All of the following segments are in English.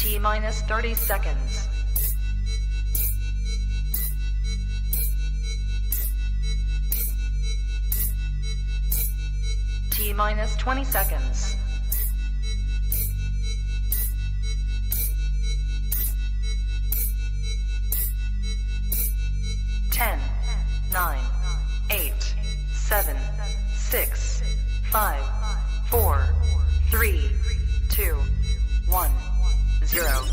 T-minus 30 seconds. T-minus 20 seconds. 10, 9, 8, 7, 6, 5, 4, 3, 2, 1, 0.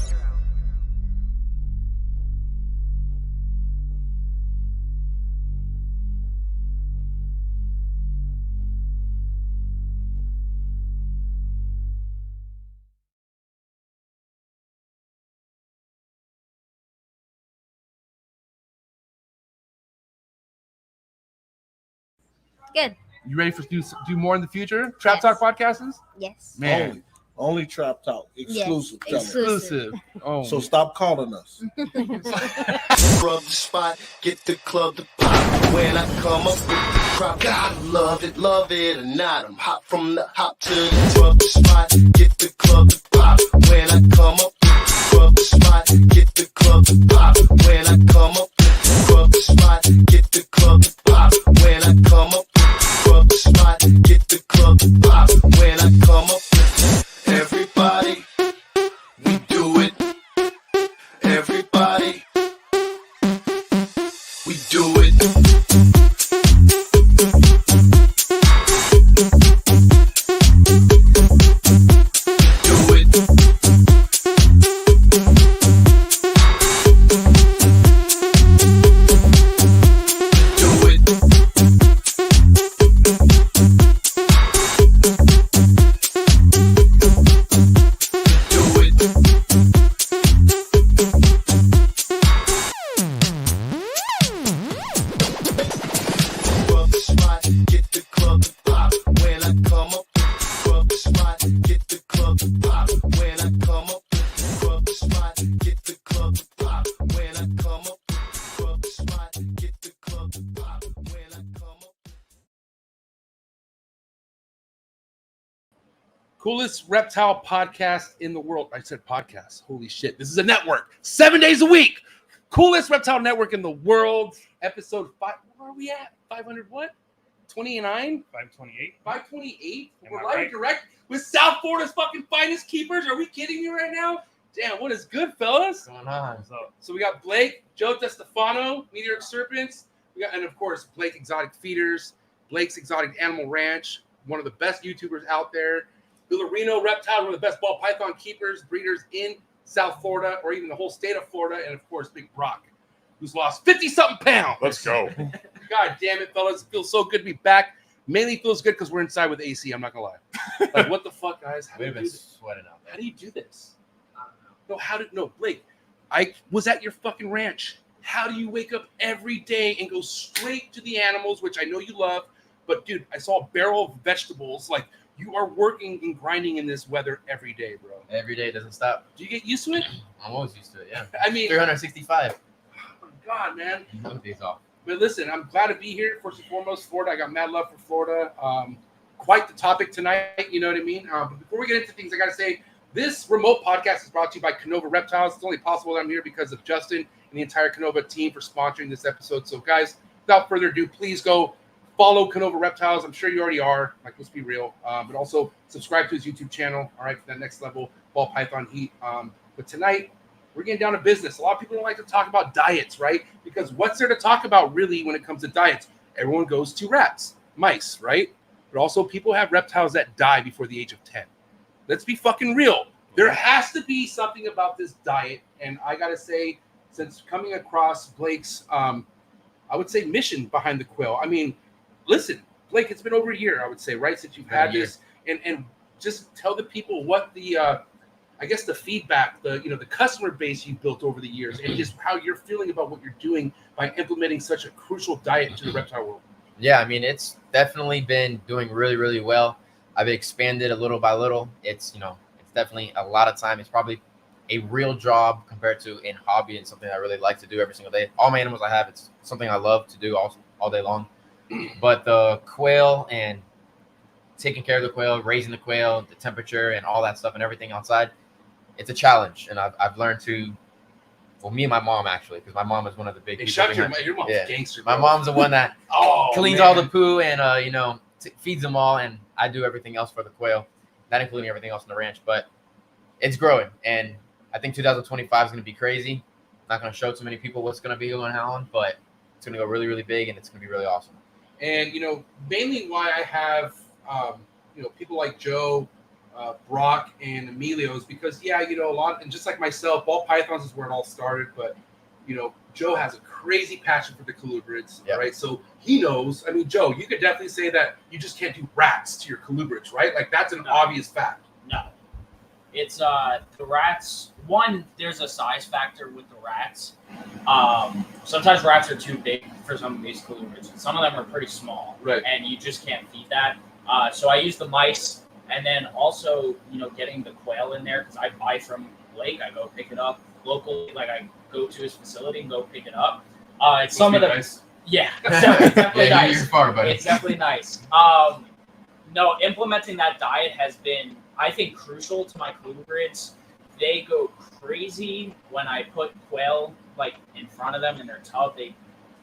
Good. You ready for do more in the future? Trap Talk podcasts? Yes. Man, Only Trap Talk. Exclusive. Yes. exclusive. Oh, So stop calling us. Rub the spot, get the club to pop. When I come up with the crop, God love it or not. I'm hot from the hop to the rub the spot, get the club to pop. When I come up with the rub the spot, get the club to pop. When I come up with the rub the spot, get the club to pop. When I come up with the rub the spot, get the club to pop. When I come up with everybody, we do it. Everybody, we do it. Do it. Do it. Do it. Rub the spot, get the club to pop. When I come up, rub the spot, get the club to pop. When I come up, rub the spot, get the club to pop. When I come up, rub the spot, get the club to pop. When I come up. coolest reptile podcast in the world. I said podcast. Holy shit. This is a network. 7 days a week. Coolest reptile network in the world. Episode 5. Where are we at? 500 what? 29? 528. 528? Am We're I live right? and direct with South Florida's fucking finest keepers. Are we kidding me right now? Damn, what is good, fellas? What's going on? So we got Blake, Joe DeStefano, Meteoric Serpents. We got, and of course, Blake Exotic Feeders, Blake's Exotic Animal Ranch, one of the best YouTubers out there. VILLARINO Reptile, one of the best ball python keepers, breeders in South Florida, or even the whole state of Florida. And of course, Big Brock, who's lost 50-something pounds. Let's go. God damn it, fellas. It feels so good to be back. Mainly feels good because we're inside with AC. I'm not going to lie. Like, what the fuck, guys? How do you We've do been this? sweating out How there. do you do this? No, Blake, I was at your fucking ranch. How do you wake up every day and go straight to the animals, which I know you love, but dude, I saw a barrel of vegetables. Like, you are working and grinding in this weather every day, bro. Every day doesn't stop. Do you get used to it? I'm always used to it, yeah. I mean, 365. oh my God, man. No days off. But listen, I'm glad to be here. First and foremost, Florida. I got mad love for Florida. Quite the topic tonight, you know what I mean? But before we get into things, I got to say, this remote podcast is brought to you by Kinova Reptiles. It's only possible that I'm here because of Justin and the entire Kinova team for sponsoring this episode. So, guys, without further ado, please go follow Kinova Reptiles. I'm sure you already are. Like, let's be real. But also subscribe to his YouTube channel, all right, for that next level ball python heat. But tonight, we're getting down to business. A lot of people don't like to talk about diets, right? Because what's there to talk about really when it comes to diets? Everyone goes to rats, mice, right? But also people have reptiles that die before the age of 10. Let's be fucking real. There has to be something about this diet. And I got to say, since coming across Blake's, I would say, mission behind the Quail. I mean, listen, Blake, it's been over a year, I would say, right? Since you've had this. And just tell the people what the, I guess, the feedback, the customer base you've built over the years and just how you're feeling about what you're doing by implementing such a crucial diet to the reptile world. Yeah, I mean, it's definitely been doing really, really well. I've expanded a little by little. It's definitely a lot of time. It's probably a real job compared to a hobby and something I really like to do every single day. All my animals I have, it's something I love to do all day long. But the quail and taking care of the quail, raising the quail, the temperature and all that stuff and everything outside, it's a challenge, and I've learned to. Well, me and my mom actually, because my mom is one of the big. Hey, people shut your behind- mom's yeah. gangster. My Bro. mom's the one that Oh, cleans man. all the poo and you know, feeds them all, and I do everything else for the quail, not including everything else in the ranch. But it's growing, and I think 2025 is going to be crazy. Not going to show too many people what's going to be going on, but it's going to go really, really big, and it's going to be really awesome. And you know, mainly why I have you know, people like Joe, Brock, and Emilio is because you know, a lot, and just like myself, ball pythons is where it all started. But you know, Joe has a crazy passion for the colubrids, Yep. right? So he knows. I mean, Joe, you could definitely say that you just can't do rats to your colubrids, right? Like that's an obvious fact. No. It's the rats. One, there's a size factor with the rats. Sometimes rats are too big for some of these colubrids. Some of them are pretty small, Right. and you just can't feed that. So I use the mice, and then also, you know, getting the quail in there because I buy from Blake. I go pick it up locally. Like I go to his facility and go pick it up. It's some of the Nice. yeah, it's definitely Yeah, nice. you're far, buddy. It's definitely nice. No, implementing that diet has been, I think, crucial to my colubrids. They go crazy when I put quail like in front of them in their tub. They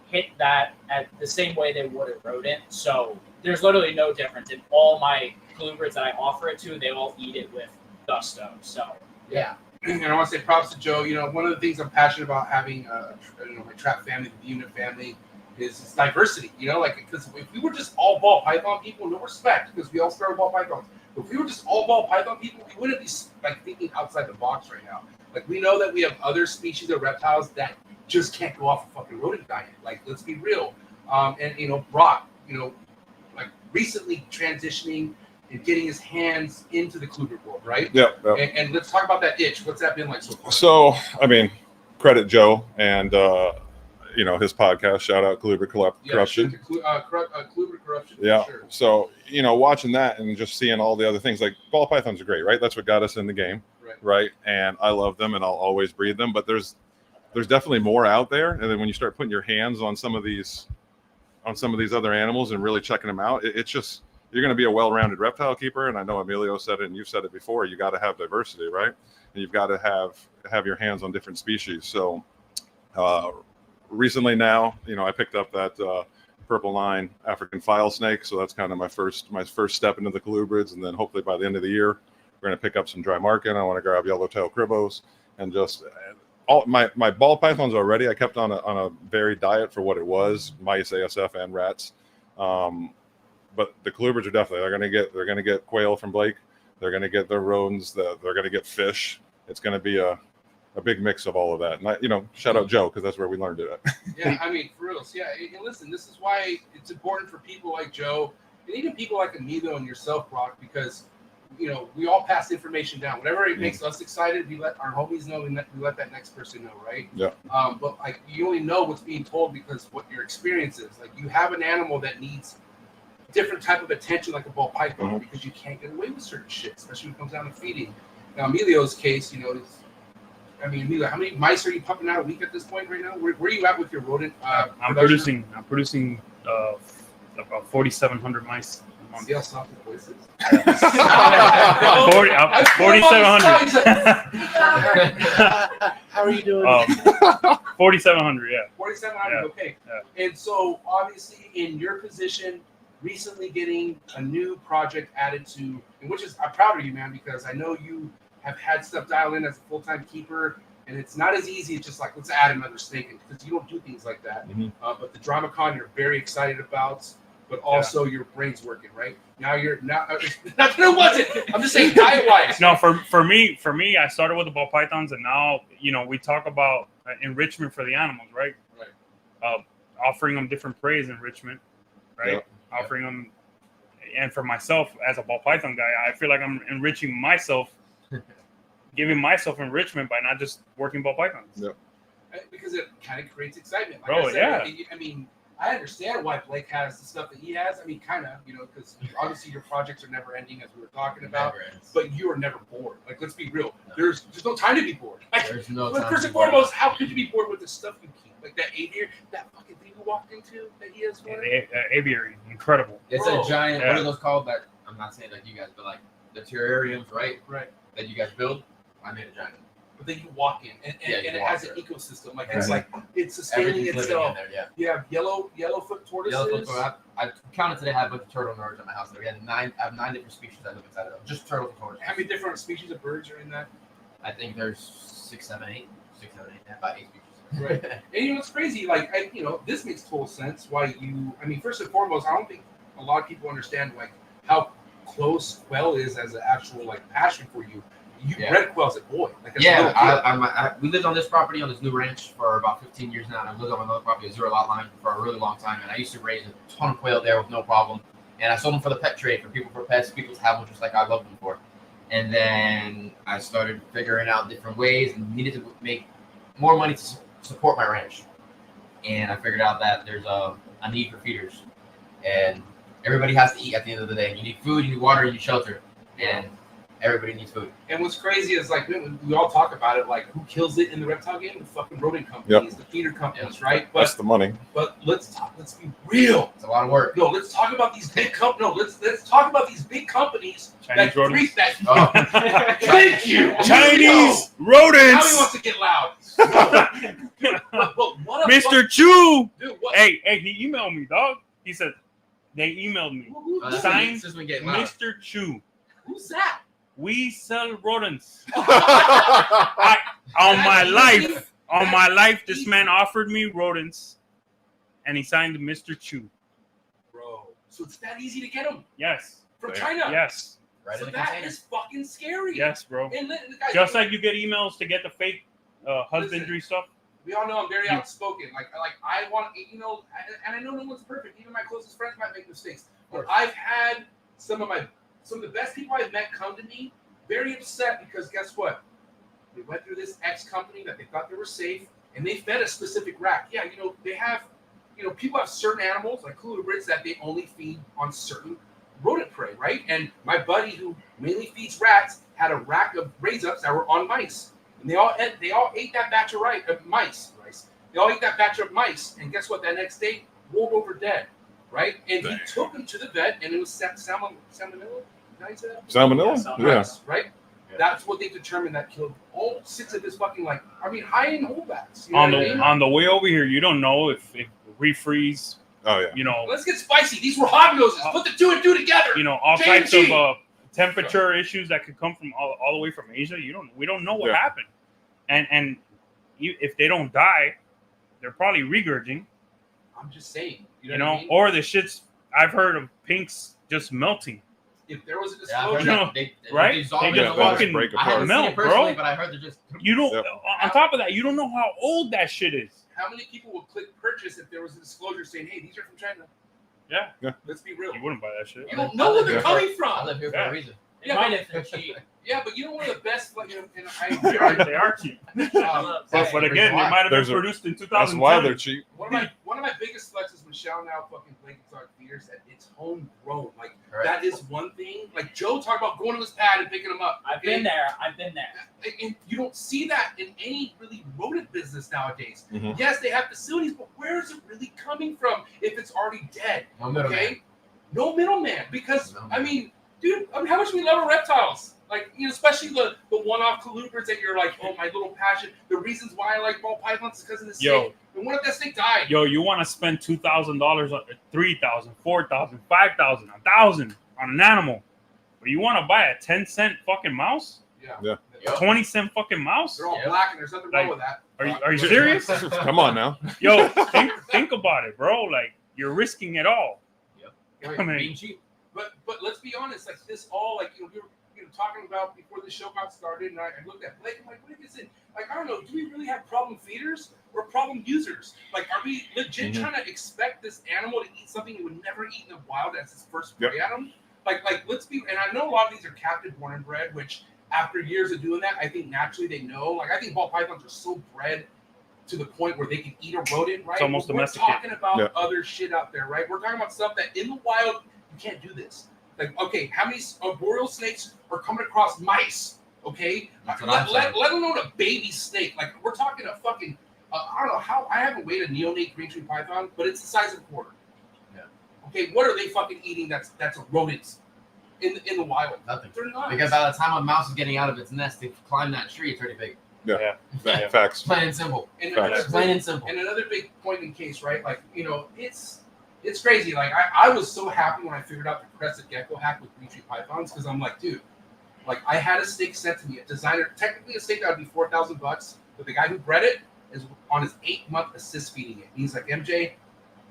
hit that at the same way they would a rodent. So there's literally no difference in all my colubrids that I offer it to. They all eat it with gusto. So yeah. And I want to say props to Joe. You know, one of the things I'm passionate about having, you know, my trap family, the unit family, is diversity. You know, like because if we were just all ball python people, no respect, because we all started ball pythons. But if we were just all ball python people, we wouldn't be like thinking outside the box right now. Like we know that we have other species of reptiles that just can't go off a fucking rodent diet. Like let's be real. And you know, Brock, you know, like recently transitioning and getting his hands into the colubrid world, right? Yeah. And let's talk about that itch. What's that been like so far? So, I mean, credit Joe and you know, his podcast. Shout out Colubrid Corruption. Colubrid Corruption. Yeah. For sure. So, you know, watching that and just seeing all the other things, like ball pythons are great, right? That's what got us in the game, right? And I love them, and I'll always breed them. But there's definitely more out there. And then when you start putting your hands on some of these other animals and really checking them out, it's just, you're going to be a well-rounded reptile keeper. And I know Emilio said it, and you've said it before. You got to have diversity, right? And you've got to have your hands on different species. So recently now, you know, I picked up that purple line African file snake. So that's kind of my first step into the colubrids. And then hopefully by the end of the year, we're going to pick up some dry markin. I want to grab yellowtail cribbos and just all my ball pythons already. I kept on a varied diet for what it was, mice, ASF, and rats. But the colubrids are definitely, they're going to get quail from Blake. They're going to get their rodents. They're going to get fish. It's going to be a big mix of all of that. And I, you know, shout out Joe, because that's where we learned it at. Yeah, I mean, for real. So, yeah, and listen, this is why it's important for people like Joe and even people like Emilio and yourself, Brock, because, you know, we all pass information down. Whatever it makes us excited, we let our homies know, we let that next person know, right? Yeah. But like, you only know what's being told because what your experience is. Like, you have an animal that needs different type of attention, like a ball python, because you can't get away with certain shit, especially when it comes down to feeding. Now, Emilio's case, you know, I mean, Emilio, how many mice are you pumping out a week at this point right now? Where are you at with your rodent? I'm producing about 4,700 mice a month. See how soft the voice is? 4,700. How are you doing? 4,700, yeah. 4,700, Yeah. okay. Yeah. And so, obviously, in your position, recently getting a new project added to, and which is, I'm proud of you, man, because I know you have had stuff dialed in as a full-time keeper, and it's not as easy as just like, let's add another snake, because you don't do things like that. But the DramaCon you're very excited about, but also your brain's working, right? Now you're not that it wasn't. I'm just saying diet-wise. No, for me, I started with the ball pythons, and now, you know, we talk about enrichment for the animals, right? Right. Offering them different preys enrichment, right? Yep. Offering them, and for myself as a ball python guy, I feel like I'm enriching myself, giving myself enrichment by not just working ball pythons. Yep. Because it kind of creates excitement. Like Bro, I said, yeah. I mean, I understand why Blake has the stuff that he has. I mean, kind of, you know, because obviously your projects are never ending, as we were talking about. But you are never bored. Like, let's be real. There's no time to be bored. Like, There's no time. first and foremost, how could you be bored with the stuff you keep? Like that aviary, that fucking thing you walked into that he has. Yeah, the aviary, incredible. It's Bro. a giant. Yeah. What are those called? That I'm not saying like you guys, but like the terrariums, right? Right. That you guys build. I made a jungle. But then you walk in, and it walk has an through. ecosystem. Like Yeah. it's like it's sustaining Everything's living itself. in there. Yeah. You have yellowfoot tortoises. Yellowfoot turtle. I counted today. I had a bunch of turtle nerds at my house. We had I have 9 different species that live inside of them. Just turtles and tortoises. How many different species of birds are in that? I think there's 6, 7, 8. 6, 7, 8. About 8 species. Right. And you know, it's crazy. Like, this makes total sense. Why first and foremost, I don't think a lot of people understand like how close quail is as an actual like passion for you. You bred quail as a boy. Like, as a little kid. We lived on this property on this new ranch for about 15 years now. And I lived on another property, a 0 lot line, for a really long time. And I used to raise a ton of quail there with no problem. And I sold them for the pet trade, for people, for pets, people to have them just like I love them for. And then I started figuring out different ways and needed to make more money to support my ranch. And I figured out that there's a need for feeders. And everybody has to eat at the end of the day. You need food, you need water, you need shelter. And everybody needs food. And what's crazy is like we all talk about it, like who kills it in the reptile game? The fucking rodent companies, the feeder companies, right? But That's the money. But let's be real. It's a lot of work. No, let's talk about these big let's talk about these big companies Chinese rodents. Thank you. Chinese Now rodents. he wants to get loud. But what a Mr. Chu. Dude, what? Hey, he emailed me, dog. He said they emailed me. Signed Mr. Chu. Who's that? We sell rodents. On my life, this man offered me rodents, and he signed Mr. Chu. Bro, so it's that easy to get them? Yes. From China? Yes. Right So in the that container. is fucking scary. Yes, bro. And guys, Just like you get emails to get the fake husbandry stuff. we all know I'm very outspoken. Like I want, and I know no one's perfect. Even my closest friends might make mistakes. But I've had some of the best people I've met come to me very upset because guess what? They went through this X company that they thought they were safe, and they fed a specific rack. Yeah, they have, people have certain animals like colubrids that they only feed on certain rodent prey, right? And my buddy who mainly feeds rats had a rack of raise-ups that were on mice, and they all ate that batch of mice. They all ate that batch of mice, and guess what? That next day, rolled over dead, right? And he took them to the vet, and it was salmonella. Salmonella? Yeah. Right? That's what they determined that killed all 6 of his fucking high-end holdbacks. On the way over here, you don't know if refreeze. Oh yeah. Let's get spicy. These were hog noses. Put the 2 and 2 together. All types of temperature issues that could come from all the way from Asia. We don't know what happened, and if they don't die, they're probably regurging. I'm just saying. Or the shits. I've heard of pinks just melting. If there was a disclosure, right? They just fucking break I haven't apart. seen melt, it personally, bro. but I heard they're just. You don't. On top of that, you don't know how old that shit is. how many people would click purchase if there was a disclosure saying, "Hey, these are from China"? Yeah. Let's be real. You wouldn't buy that shit. You don't know where they're coming I from. live here for a reason. They might if they're cheap. Yeah, but you know one of the best, They are cheap. But again, they might have been produced in 2010. That's why they're cheap. One of my biggest flexes when shouting out fucking blankets on feeders that it's homegrown. Like that is one thing. Like Joe talked about going to his pad and picking them up. I've been there. And you don't see that in any really rodent business nowadays. Mm-hmm. Yes, they have facilities, but where is it really coming from if it's already dead? No middleman. No middleman. Because I mean, dude, how much we love our reptiles. Like, especially the one-off colubrids that you're like, oh, my little passion. The reasons why I like ball pythons is because of the snake. And what if that snake died? You want to spend $2,000, $3,000, $4,000, $5,000, $1,000 on an animal, but you want to buy a 10-cent fucking mouse? Yeah. 20-cent fucking mouse? They're all black, and there's nothing wrong with that. Are you serious? Come on now. Think about it, bro. Like, you're risking it all. Right. I mean, Being cheap. But let's be honest, like this all like we were talking about before the show got started, and I looked at Blake. I'm like, what is it? Like, I don't know. Do we really have problem feeders or problem users? Like, are we legit trying to expect this animal to eat something it would never eat in the wild as its first prey at him? Like let's be. And I know a lot of these are captive born and bred, which after years of doing that, I think naturally they know. Like, I think ball pythons are so bred to the point where they can eat a rodent, right? It's almost We're domesticated. talking about other shit out there, right? We're talking about stuff that in the wild you can't do this. Like, okay, how many boreal snakes are coming across mice? Okay, let alone a baby snake. Like, we're talking a fucking I don't know how. I haven't weighed a neonate green tree python, but it's the size of a quarter. Yeah. Okay, what are they fucking eating? That's a rodent. in the wild. Nothing. They're not. Because by the time a mouse is getting out of its nest to climb that tree, it's already big. Yeah. Yeah. Facts. Plain and simple. And Facts. another, Plain and simple. and another big point in case, right? Like, you know, it's crazy. Like, I was so happy when I figured out the crested gecko hack with Dietary pythons because I'm like, dude, like I had a steak sent to me, a designer, technically a steak that would be $4,000, but the guy who bred it is on his 8-month assist feeding it. And he's like, MJ,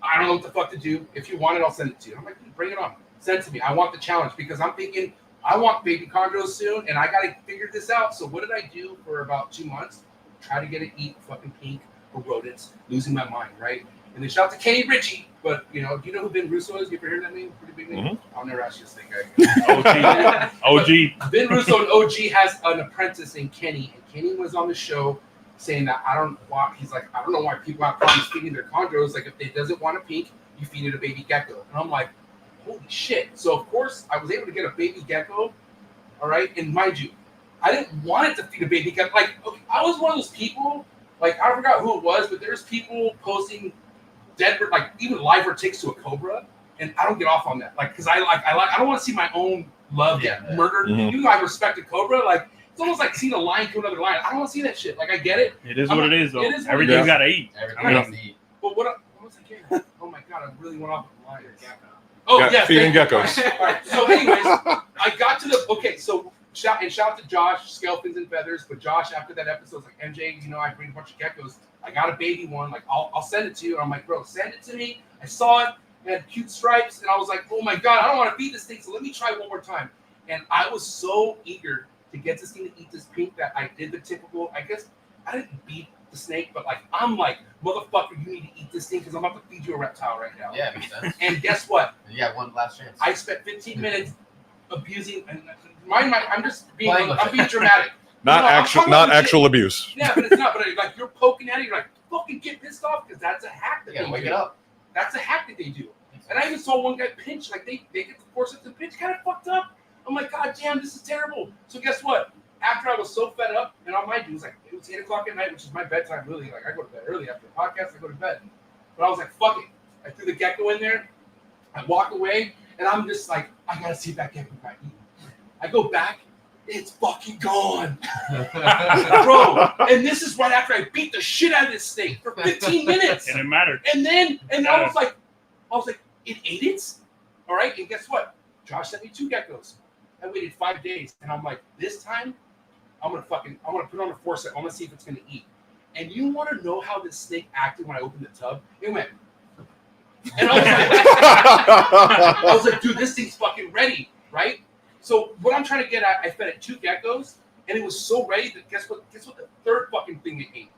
I don't know what the fuck to do. If you want it, I'll send it to you. I'm like, dude, bring it on. Send it to me. I want the challenge because I'm thinking I want baby chondros soon and I got to figure this out. So what did I do for about 2 months? Try to get it eat fucking pink or rodents, losing my mind, right? And then shout out to Kenny Ritchie. But, you know, do you know who Ben Russo is? You ever heard that name? Pretty big name. I'll never ask you this thing, guy. OG. Ben Russo and OG has an apprentice named Kenny, and Kenny was on the show saying that I don't know why people have problems feeding their chondros. Like if it doesn't want a pink, you feed it a baby gecko. And I'm like, holy shit. So of course I was able to get a baby gecko. All right. And mind you, I didn't want it to feed a baby gecko. Like, okay, I was one of those people, like I forgot who it was, but there's people posting dead, like even live ticks to a cobra, and I don't get off on that. Like, because I don't want to see my own love get murdered. Even though I respect a cobra, like it's almost like seeing a lion kill another lion. I don't want to see that shit. Like I get it. It is what it is, though. It is what Everything's it got to eat. Everything has to eat. But what was I getting at? Oh my god, I really went off the line. Oh yeah, feeding geckos. All right. So anyways, I got to the so shout out to Josh, Scale Fins and Feathers. But Josh, after that episode, was like, MJ, you know, I breed a bunch of geckos. I got a baby one. Like, I'll send it to you. And I'm like, bro, send it to me. I saw it. It had cute stripes. And I was like, oh my God, I don't want to feed this thing. So let me try one more time. And I was so eager to get this thing to eat this pink that I did the typical, I guess, I didn't beat the snake, but like, I'm like, motherfucker, you need to eat this thing because I'm about to feed you a reptile right now. Yeah, makes sense. And guess what? You got one last chance. I spent 15 minutes abusing, and I'm just being, Playing with I'm being dramatic. Not No, I'm actual, talking not about actual abuse. Yeah, but it's not. But like you're poking at it, you're like, fucking get pissed off because that's a hack that You gotta they wake do. it up. That's a hack that they do. And I even saw one guy pinch, like they get the forceps and pinch, kind of fucked up. I'm like, God damn, this is terrible. So guess what? After I was so fed up, and all my dudes, like it was 8 o'clock at night, which is my bedtime. Really, like I go to bed early after the podcast. I go to bed. But I was like, fuck it. I threw the gecko in there. I walk away, and I'm just like, I gotta see if that gecko got eaten. I go back. It's fucking gone. Bro, and this is right after I beat the shit out of this snake for 15 minutes. And it mattered. And I was like, it ate it? All right, and guess what? Josh sent me 2 geckos. I waited 5 days, and I'm like, this time, I'm gonna put it on a forceps. I'm gonna see if it's gonna eat. And you want to know how this snake acted when I opened the tub? It went. And I was like, dude, this thing's fucking ready, right? So what I'm trying to get at, I fed it 2 geckos, and it was so ready that guess what? Guess what? The third fucking thing it ate.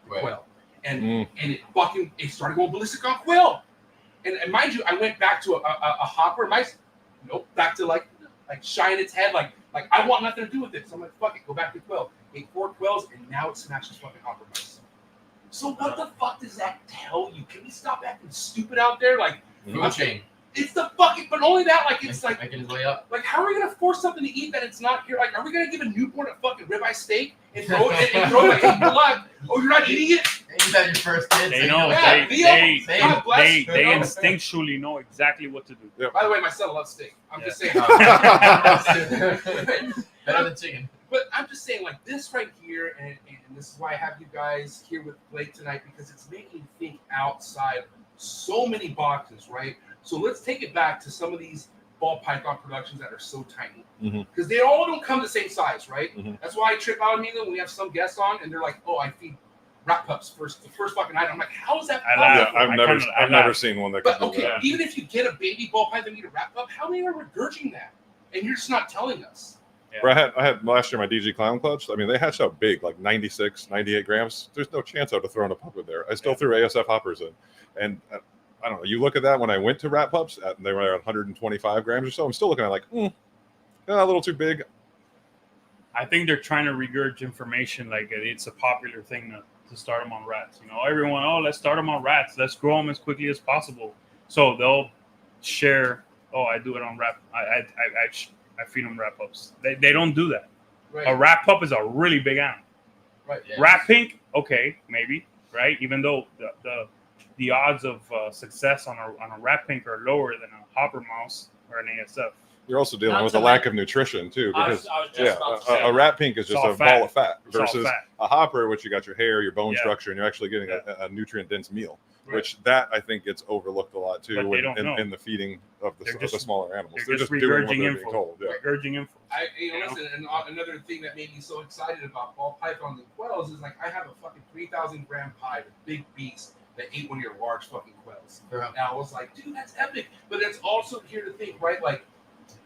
Quail. And it started going ballistic on quail. And mind you, I went back to a hopper. Back to like shine its head, like I want nothing to do with it. So I'm like, fuck it, go back to quail. Ate 4 quails, and now it smashes fucking hopper mice. So what the fuck does that tell you? Can we stop acting stupid out there? Like, Food chain. it's the fucking, but only that, like, it's like, Making his way up. like, how are we gonna force something to eat that it's not here? Like, are we gonna give a newborn a fucking ribeye steak and throw it and throw it like, hey, good luck? Oh, you're not eating it? Ain't that your first kid? They know. Yeah, They God bless you, they know? instinctually know exactly what to do. By the way, my son loves steak. I'm just saying. Better than chicken. But I'm just saying, like, this right here, and this is why I have you guys here with Blake tonight, because it's making me think outside so many boxes, right? So let's take it back to some of these ball python productions that are so tiny. Because they all don't come the same size, right? That's why I trip out immediately when we have some guests on, and they're like, oh, I feed rat pups the first fucking item. I'm like, how is that possible? I've never seen one that But can do okay, that. even if you get a baby ball python, eat a rat pup, how many are regurging that? And you're just not telling us. Where I had last year my DG Clown Cltch. I mean, they hatched out big, like 96, 98 grams. There's no chance I would have thrown a pup in there. I still threw ASF hoppers in. And I don't know. You look at that when I went to rat pups, they were at 125 grams or so. I'm still looking at like, a little too big. I think they're trying to regurgitate information like it's a popular thing to start them on rats. You know, everyone, let's start them on rats. Let's grow them as quickly as possible. So they'll share, I do it on rat. I feed them rat pups. They don't do that. Right. A rat pup is a really big animal. Right. Yes. Rat pink, okay, maybe, right? Even though the odds of success on a rat pink are lower than a hopper mouse, or an ASF. You're also dealing Not with to a lack of nutrition too, I because was just about to say a rat pink is It's just all a fat. ball of fat It's all versus fat. a hopper, which you got your hair, your bone Yeah. structure, and you're actually getting Yeah. a nutrient dense meal. Right. Which that I think gets overlooked a lot too But they don't know. in the feeding of They're the just- smaller animals. they're They're just just doing what regurgitating they're being info. told. Yeah. Regurging info. Listen, and another thing that made me so excited about ball pythons and quails is like I have a fucking 3,000 gram pie, the big beast that ate one of your large fucking quails. Yeah. And I was like, dude, that's epic. But it's also here to think, right? Like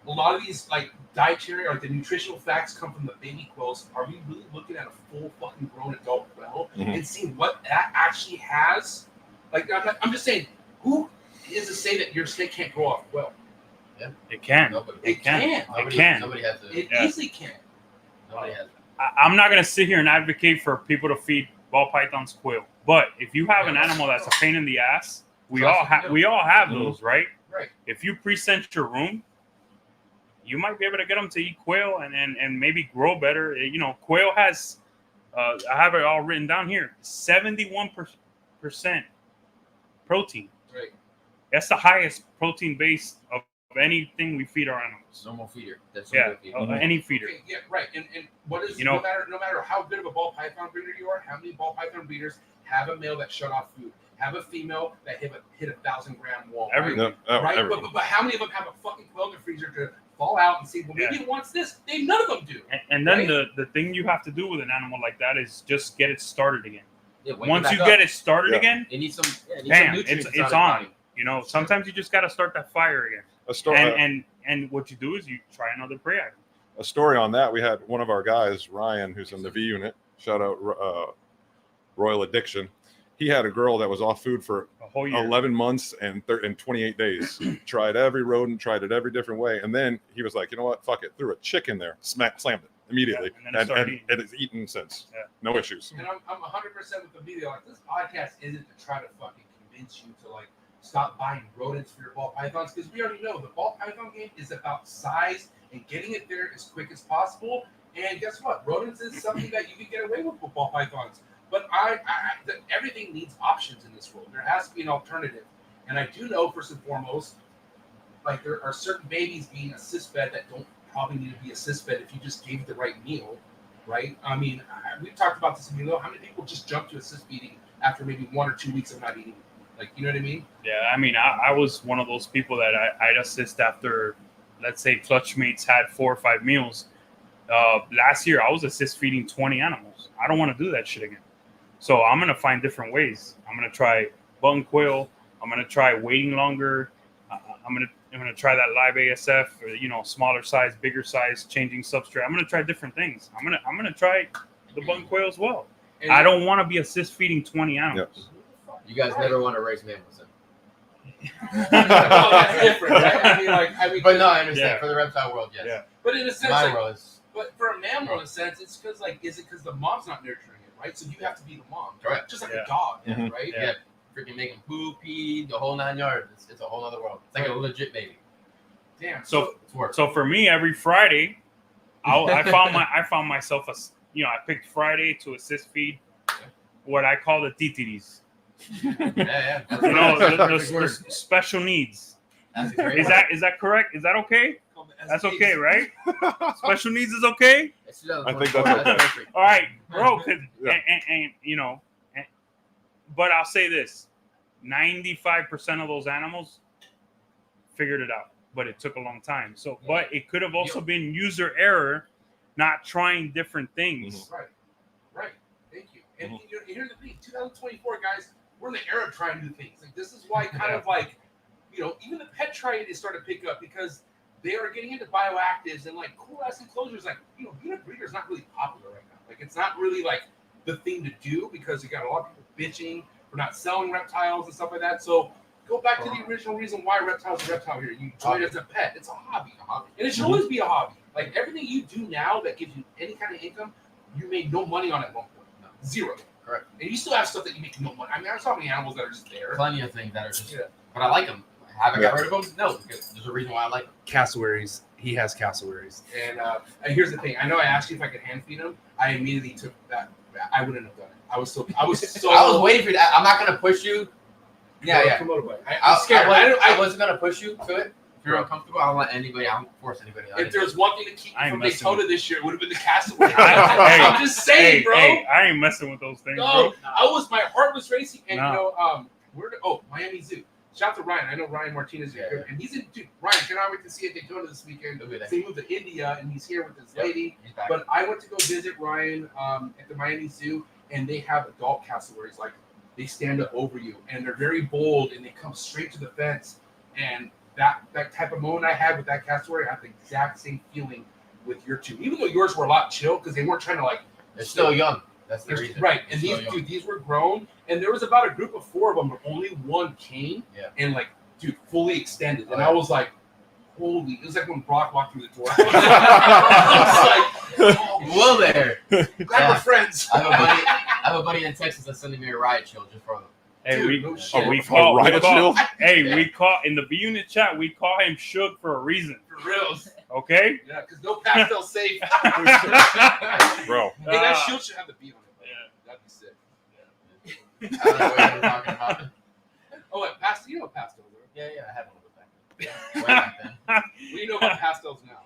a lot of these like dietary or the nutritional facts come from the baby quails. Are we really looking at a full fucking grown adult quail Mhm. and seeing what that actually has? Like I'm just saying, who is to say that your snake can't grow off quail? It can. Nobody, It can. Nobody can. Nobody has it. It Yeah. easily can. Nobody has it. I'm not gonna sit here and advocate for people to feed ball pythons quail, but if you have an animal that's a pain in the ass, we all have Mhm. those, right? Right. If you present your room, you might be able to get them to eat quail and maybe grow better. You know, quail has I have it all written down here, 71% protein. Right. That's the highest protein base of anything we feed our animals. Normal feeder. That's Yeah, normal feeder. any feeder. Okay, yeah, right. And what is You know- no matter how good of a ball python breeder you are, how many ball python breeders have a male that shut off food, have a female that hit a 1,000-gram wall, Everything. right? No, Right? everything. But how many of them have a fucking quail in the freezer to fall out and say, well, maybe it wants this? None of them do. And then Right? the thing you have to do with an animal like that is just get it started again. Yeah, wake Once it you back get up. it started Yeah. again, It needs some. Yeah, it needs bam, some nutrients it's inside the on. body. You know, sometimes you just got to start that fire again. A story. And what you do is you try another prey item. A story on that. We had one of our guys, Ryan, who's in the V unit. Shout out Royal Addiction. He had a girl that was off food for A whole year. 11 months and 28 days. Tried every rodent, tried it every different way, and then he was like, you know what? Fuck it. Threw a chick in there, slammed it immediately, Yeah, and then it started eating. and it's eaten since. Yeah. No issues. And I'm 100% with the video. Like, this podcast isn't to try to fucking convince you to like stop buying rodents for your ball pythons, because we already know the ball python game is about size and getting it there as quick as possible. And guess what? Rodents is something that you can get away with ball pythons. But everything needs options in this world. There has to be an alternative. And I do know, first and foremost, like there are certain babies being assist fed that don't probably need to be assist fed if you just gave the right meal, right? I mean, we've talked about this, Emilio. How many people just jump to assist feeding after maybe 1 or 2 weeks of not eating? Like, you know what I mean? Yeah, I mean, I was one of those people that I'd assist after, let's say, Cltch mates had 4 or 5 meals. Last year, I was assist feeding 20 animals. I don't want to do that shit again. So I'm going to find different ways. I'm going to try button quail. I'm going to try waiting longer. I'm going to try that live ASF, or, you know, smaller size, bigger size, changing substrate. I'm going to try different things. I'm going to try the button quail as well. And I don't want to be assist feeding 20 animals. You guys never want to raise mammals. well, that's different, right? I mean, But no, I understand. Yeah. For the reptile world, yes. Yeah. but in a sense, My like, world is but for a mammal, in a sense, it's because is it because the mom's not nurturing it, right? So you have to be the mom, Correct. Just like Yeah. a dog, Mhm. right? Yeah. freaking making poo, pee, the whole 9 yards. It's a whole other world. It's like a legit baby. Damn. So It's work. So for me, every Friday, I found myself I picked Friday to assist feed what I call the titiris. yeah. You know, the Perfect word. special needs. That's a great Is that correct? Is that okay? That's okay, right? Special needs is okay. I think that's okay. perfect. All right, bro. 'Cause- Yeah. and you know, but I'll say this: 95% of those animals figured it out, but it took a long time. So, but it could have also been user error, not trying different things. Right. Thank you. And here's the thing: 2024, guys, we're in the era of trying new things. Like this is why, kind of like, you know, even the pet trade is starting to pick up because they are getting into bioactives and like cool ass enclosures. Like, you know, being a breeder is not really popular right now. Like, it's not really like the thing to do because you got a lot of people bitching for not selling reptiles and stuff like that. So go back to the original reason why reptiles are reptile here. You enjoy it as a pet. It's a hobby. And it should always be a hobby. Like everything you do now that gives you any kind of income, you made no money on at one point. No. Zero. Correct. And you still have stuff that you make no money. I mean, there's so many animals that are just there. Plenty of things that are just. Yeah. But I like them. Have I got rid of them? No, because there's a reason why I like them. Cassowaries. He has cassowaries. And here's the thing. I know I asked you if I could hand feed them. I immediately took that. I wouldn't have done it. I was so. I was waiting for that. I'm not gonna push you. Yeah. Promoted by. I'm scared. I wasn't gonna push you to it If you're uncomfortable, I don't let anybody. I don't force anybody. If there's one thing to keep I you ain't from messing Daytona this year, it would have been the cassowary. Hey, I'm just saying, bro. Hey, I ain't messing with those things, No, bro. my heart was racing, and No. Miami Zoo. Shout out to Ryan. I know Ryan Martinez is good, and he's in. Dude, Ryan, cannot wait to see you at Daytona this weekend. So he moved to India, and he's here with his lady. But I went to go visit Ryan at the Miami Zoo, and they have adult cassowaries. Like they stand up over you, and they're very bold, and they come straight to the fence. And that type of moment I had with that cassowary, I had the exact same feeling with your two. Even though yours were a lot chill because they weren't trying to like. They're still young. That's the reason. Right, and these were grown, and there was about a group of 4 of them, but only one came, and like, dude, fully extended, and I was like, holy! It was like when Brock walked through the door. I was like, oh, well, there. Glad we're friends. I have a buddy in Texas that's sending me a riot shield just for them. Hey, Dude, we caught in the B unit chat. We call him Shook for a reason. For reals. Okay. Yeah, because no pastel safe. Bro. Hey, that shield should have the beat on it. Yeah, that'd be sick. I don't know what you're talking about. Oh, wait, pastel. You know pastels, right? Yeah, I had one of those back then. Way back then. What do you know about pastels now?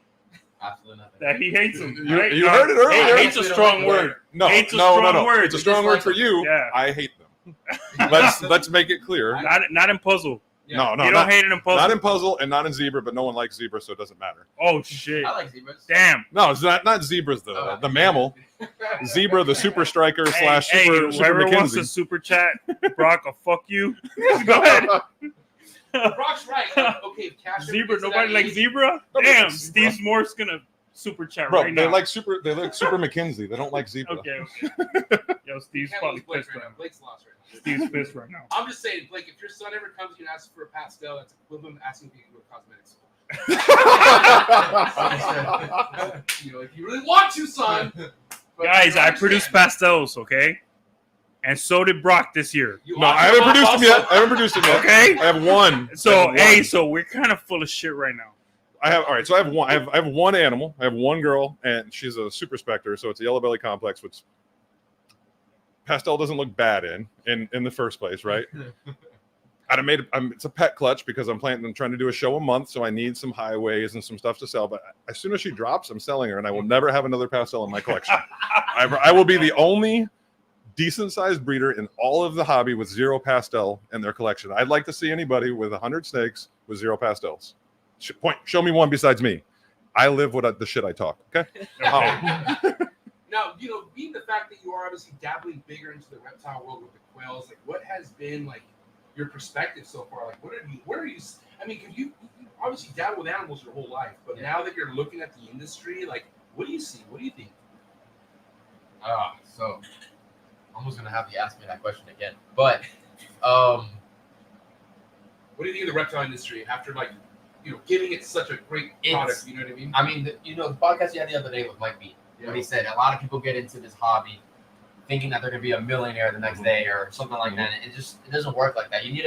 Absolutely nothing. That he hates them. You heard it earlier. Hate's a strong word. No. Hate's a strong word. It's a strong word for you. Yeah. I hate them. Let's make it clear. Not in puzzle. No, You don't hate it in puzzle. Not in puzzle and not in zebra, but no one likes zebra, so it doesn't matter. Oh shit! I like zebras. Damn. No, it's not zebras the mammal. Zebra, the super striker / super whoever wants to McKenzie. super chat, Brock, I'll fuck you. Go ahead. Brock's right. Like, okay, Cash Zebra. Nobody likes zebra. Damn. Steve Moore's gonna super chat Bro, right they now. like super McKenzie. They don't like zebra. Okay. Yo, Steve's Can't probably lose Blake pissed right right now. Blake's lost right now. now. Steve's pissed right now. I'm just saying, Blake, if your son ever comes to you and asks for a pastel, that's equivalent to asking if you can go to cosmetics school. You know, if you really want to, son. But Guys, I understand. produced pastels, okay? And so did Brock this year. You No, want I haven't to produced them also- yet. I haven't produced them yet. Okay. I have one. So, I have one. so we're kind of full of shit right now. So I have one. I have one animal. I have one girl, and she's a super specter. So it's a yellow belly complex, which pastel doesn't look bad in the first place, right? It's a pet clutch because I'm trying to do a show a month, so I need some highways and some stuff to sell. But as soon as she drops, I'm selling her, and I will never have another pastel in my collection. I will be the only decent-sized breeder in all of the hobby with 0 pastel in their collection. I'd like to see anybody with 100 snakes with 0 pastels. Show me one besides me. I live the shit I talk. Okay. Now, you know, being the fact that you are obviously dabbling bigger into the reptile world with the quails, like, what has been like your perspective so far? Like, where are you? I mean, because you obviously dabble with animals your whole life, but now that you're looking at the industry, like, what do you see? What do you think? So almost gonna have you ask me that question again, but What do you think of the reptile industry after, like, you know, giving it such a great product? You know what I mean? I mean, the podcast you had the other day with Mike B. What he said, a lot of people get into this hobby thinking that they're gonna be a millionaire the next day or something like that. And it doesn't work like that. You need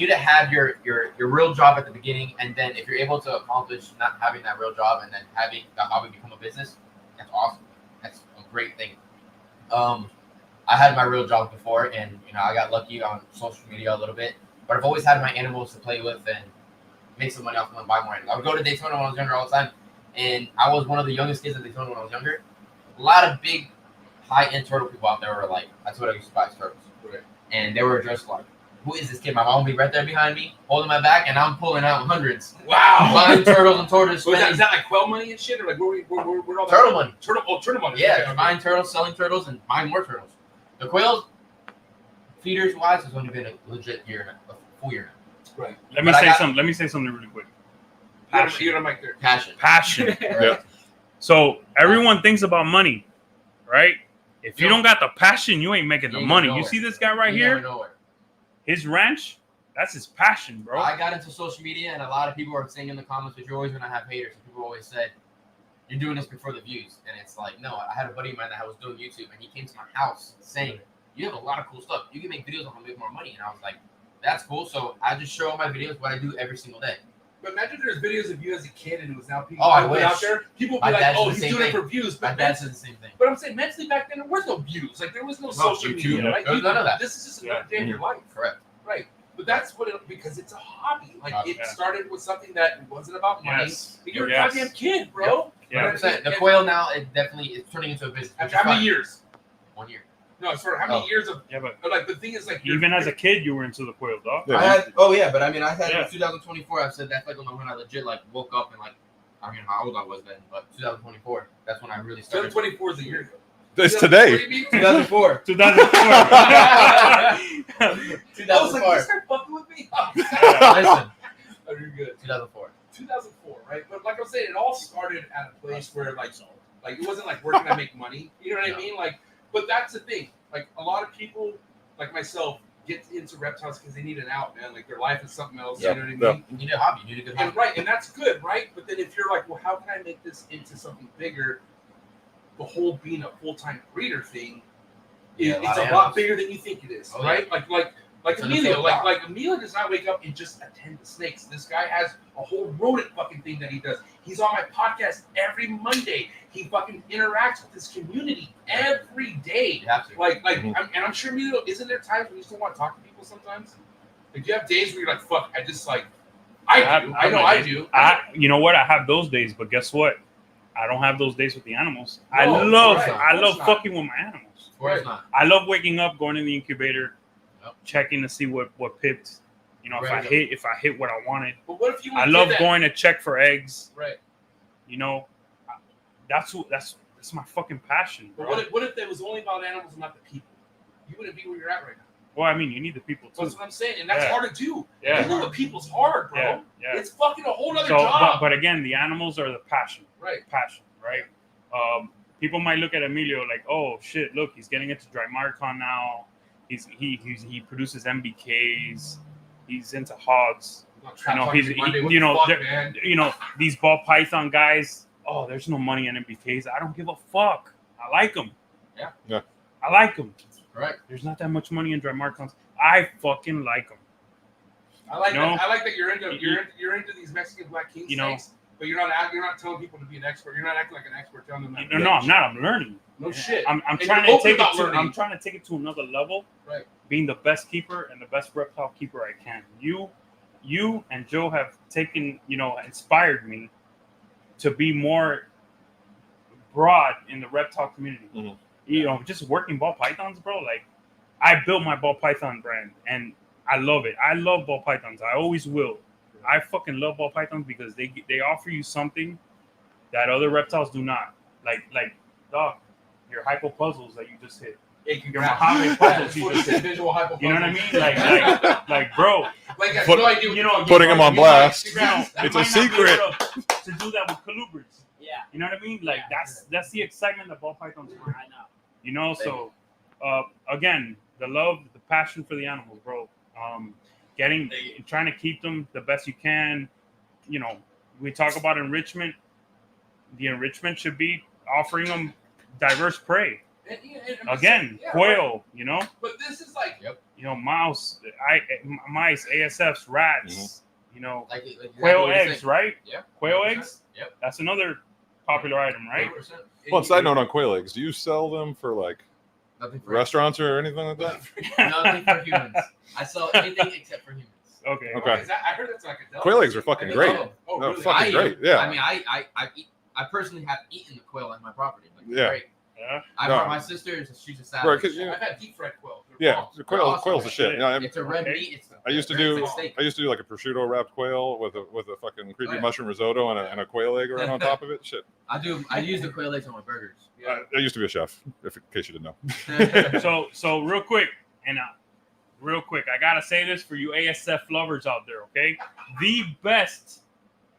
to have your real job at the beginning, and then if you're able to accomplish not having that real job and then having the hobby become a business, that's awesome. That's a great thing. I had my real job before, and I got lucky on social media a little bit, but I've always had my animals to play with and make some money off them and buy more animals. I would go to Daytona when I was younger all the time, and I was one of the youngest kids at Daytona when I was younger. A lot of big, high-end turtle people out there were like, that's what I used to buy, turtles. Right. And they were just like, who is this kid? My mom would be right there behind me, holding my back, and I'm pulling out hundreds. Wow. Buying turtles and tortoises. So is that like quail money and shit, or like where all that Turtle money. Turtle money. Yeah, Okay. buying turtles, selling turtles, and buying more turtles. The quails, feeders wise, has only been a legit year, a full year now. Right. Let me say something really quick. You don't like there. Passion. Right? Yeah. So everyone thinks about money, right? If you don't got the passion, you ain't making the money. You see this guy right here? His ranch, that's his passion, bro. I got into social media, and a lot of people are saying in the comments, but you're always gonna have haters. And people always said, "You're doing this before the views," and it's like, no. I had a buddy of mine that was doing YouTube, and he came to my house saying, "You have a lot of cool stuff. You can make videos on how to make more money." And I was like, "That's cool." So I just show my videos what I do every single day. But imagine there's videos of you as a kid, and it was now people I wish. out there. People would be My like, dad "Oh, did the he's same doing it thing. for views." My But dad said the same thing. But I'm saying mentally back then there was no views. Like there was no social YouTube, media, right? there was none of that. This is just another day of your life. Correct. Right. But But that's what because it's a hobby. Like it Yeah. started with something that wasn't about money. Yes. You're Yes. a goddamn kid, bro. Yeah. And- 100%. The and- Quail now is definitely turning into a business. After how many years? 1 year. No, it's for how many Oh. years of? Yeah, but But like the thing is, like even as a kid, you were into the Quail, dog. Yeah. I had, oh yeah, but I mean, I had Yeah. in 2024. I've said that like when I legit like woke up and like, I mean, how old I was then, but 2024. That's when I really started. 2024 is a year ago. It's What today. do you mean? 2004. 2004. I was like, 2004. you start fucking with me. Listen, Oh, you're good. 2004. 2004, right? But like I was saying, it all started at a place where like it wasn't like where can I make money? You know what I mean? Like, but that's the thing. Like a lot of people, like myself, get into reptiles because they need an out, man. Like their life is something else. Yep. You know what I mean? You need a hobby. You need a good hobby. And right, and that's good, right? But then if you're like, well, how can I make this into something bigger? The whole being a full-time breeder thing, Yeah, it's lot a of lot animals. bigger than you think it is, Oh, right? Like It's Emilio, an affair. like Emilio does not wake up and just attend the snakes. This guy has a whole rodent fucking thing that he does. He's on my podcast every Monday. He fucking interacts with his community every day. You have to. Like, Mhm. and I'm sure Emilio, isn't there times when you still want to talk to people sometimes? Like, you have days where you're like, fuck, I just like, I know I do. You know what? I have those days, but guess what? I don't have those days with the animals. I No, love right, I of love course not. fucking with my animals. Of course not. I love waking up, going in the incubator, Yep. checking to see what pipped. You know, Right. if I hit what I wanted. But what if you? I did love that? going to check for eggs. Right. You know, that's my fucking passion, But bro. what if it was only about animals and not the people? You wouldn't be where you're at right now. Well, I mean, you need the people too. That's what I'm saying, and that's Yeah. hard to do. Yeah. You know, the people's hard, bro. Yeah, yeah. It's fucking a whole other So, job. but again, the animals are the passion. Right. Right? People might look at Emilio like, oh shit, look, he's getting into dry marcon now. He produces MBKs. He's into hogs. You know, you know, these ball python guys. Oh, there's no money in MBKs. I don't give a fuck. I like them. Yeah. Yeah. I like them. Correct. There's not that much money in dry marcons. I fucking like them. I like you know? that. I like that you're into these Mexican black king You know? snakes, but you're not telling people to be an expert. You're not acting like an expert, telling them that. No, I'm not. I'm learning. No shit. I'm And trying you're to take open it about to. learning. I'm trying to take it to another level. Right. Being the best keeper and the best reptile keeper I can. You and Joe have taken, inspired me to be more broad in the reptile community. Mhm. You know, just working ball pythons, bro. Like, I built my ball python brand, and I love it. I love ball pythons. I always will. I fucking love ball pythons because they offer you something that other reptiles do not. Like dog, your hypo puzzles that you just hit. Your Mojave puzzles you just hit. Visual hypo. You know what I mean? Like, bro. Like, I have Put- no idea. What You know, Putting them on you might- blast. you know, you It's a might not be secret. able to do that with colubrids. Yeah, You know what I mean? Like that's the excitement that ball pythons bring. I know. You know, so again, the love, the passion for the animals, bro. Trying to keep them the best you can. You know, we talk about enrichment. The enrichment should be offering them diverse prey. And Again, yeah, quail. You know, But this is like, mouse, mice, ASFs, rats. You know, Like exactly quail what you're eggs, saying. right? Yeah. Quail 100%. eggs. Yep. That's another popular item, right? 100%. Well, side note on quail eggs, do you sell them for like Nothing for restaurants or anything like that? Nothing for humans. I sell anything except for humans. Okay. Okay. I heard that's like a Quail eggs are fucking great. Oh, They're really? fucking great. Yeah. I mean, I personally have eaten the quail in my property. Like, Yeah. Great. Yeah. I No. brought my sister. She's a Right, savage. 'cause you- I've had deep fried quail. They're Yeah, bomb. the They're quail, awesome. quail's the shit. Shit. You know, It's a red Okay. meat. It's I used to very do thick steak. I used to do like a prosciutto wrapped quail with a fucking creepy Oh, yeah. mushroom risotto and a quail egg right on top of it. Shit. I use the quail eggs on my burgers. Yeah. I used to be a chef, in case you didn't know. So real quick, I gotta say this for you ASF lovers out there, okay? The best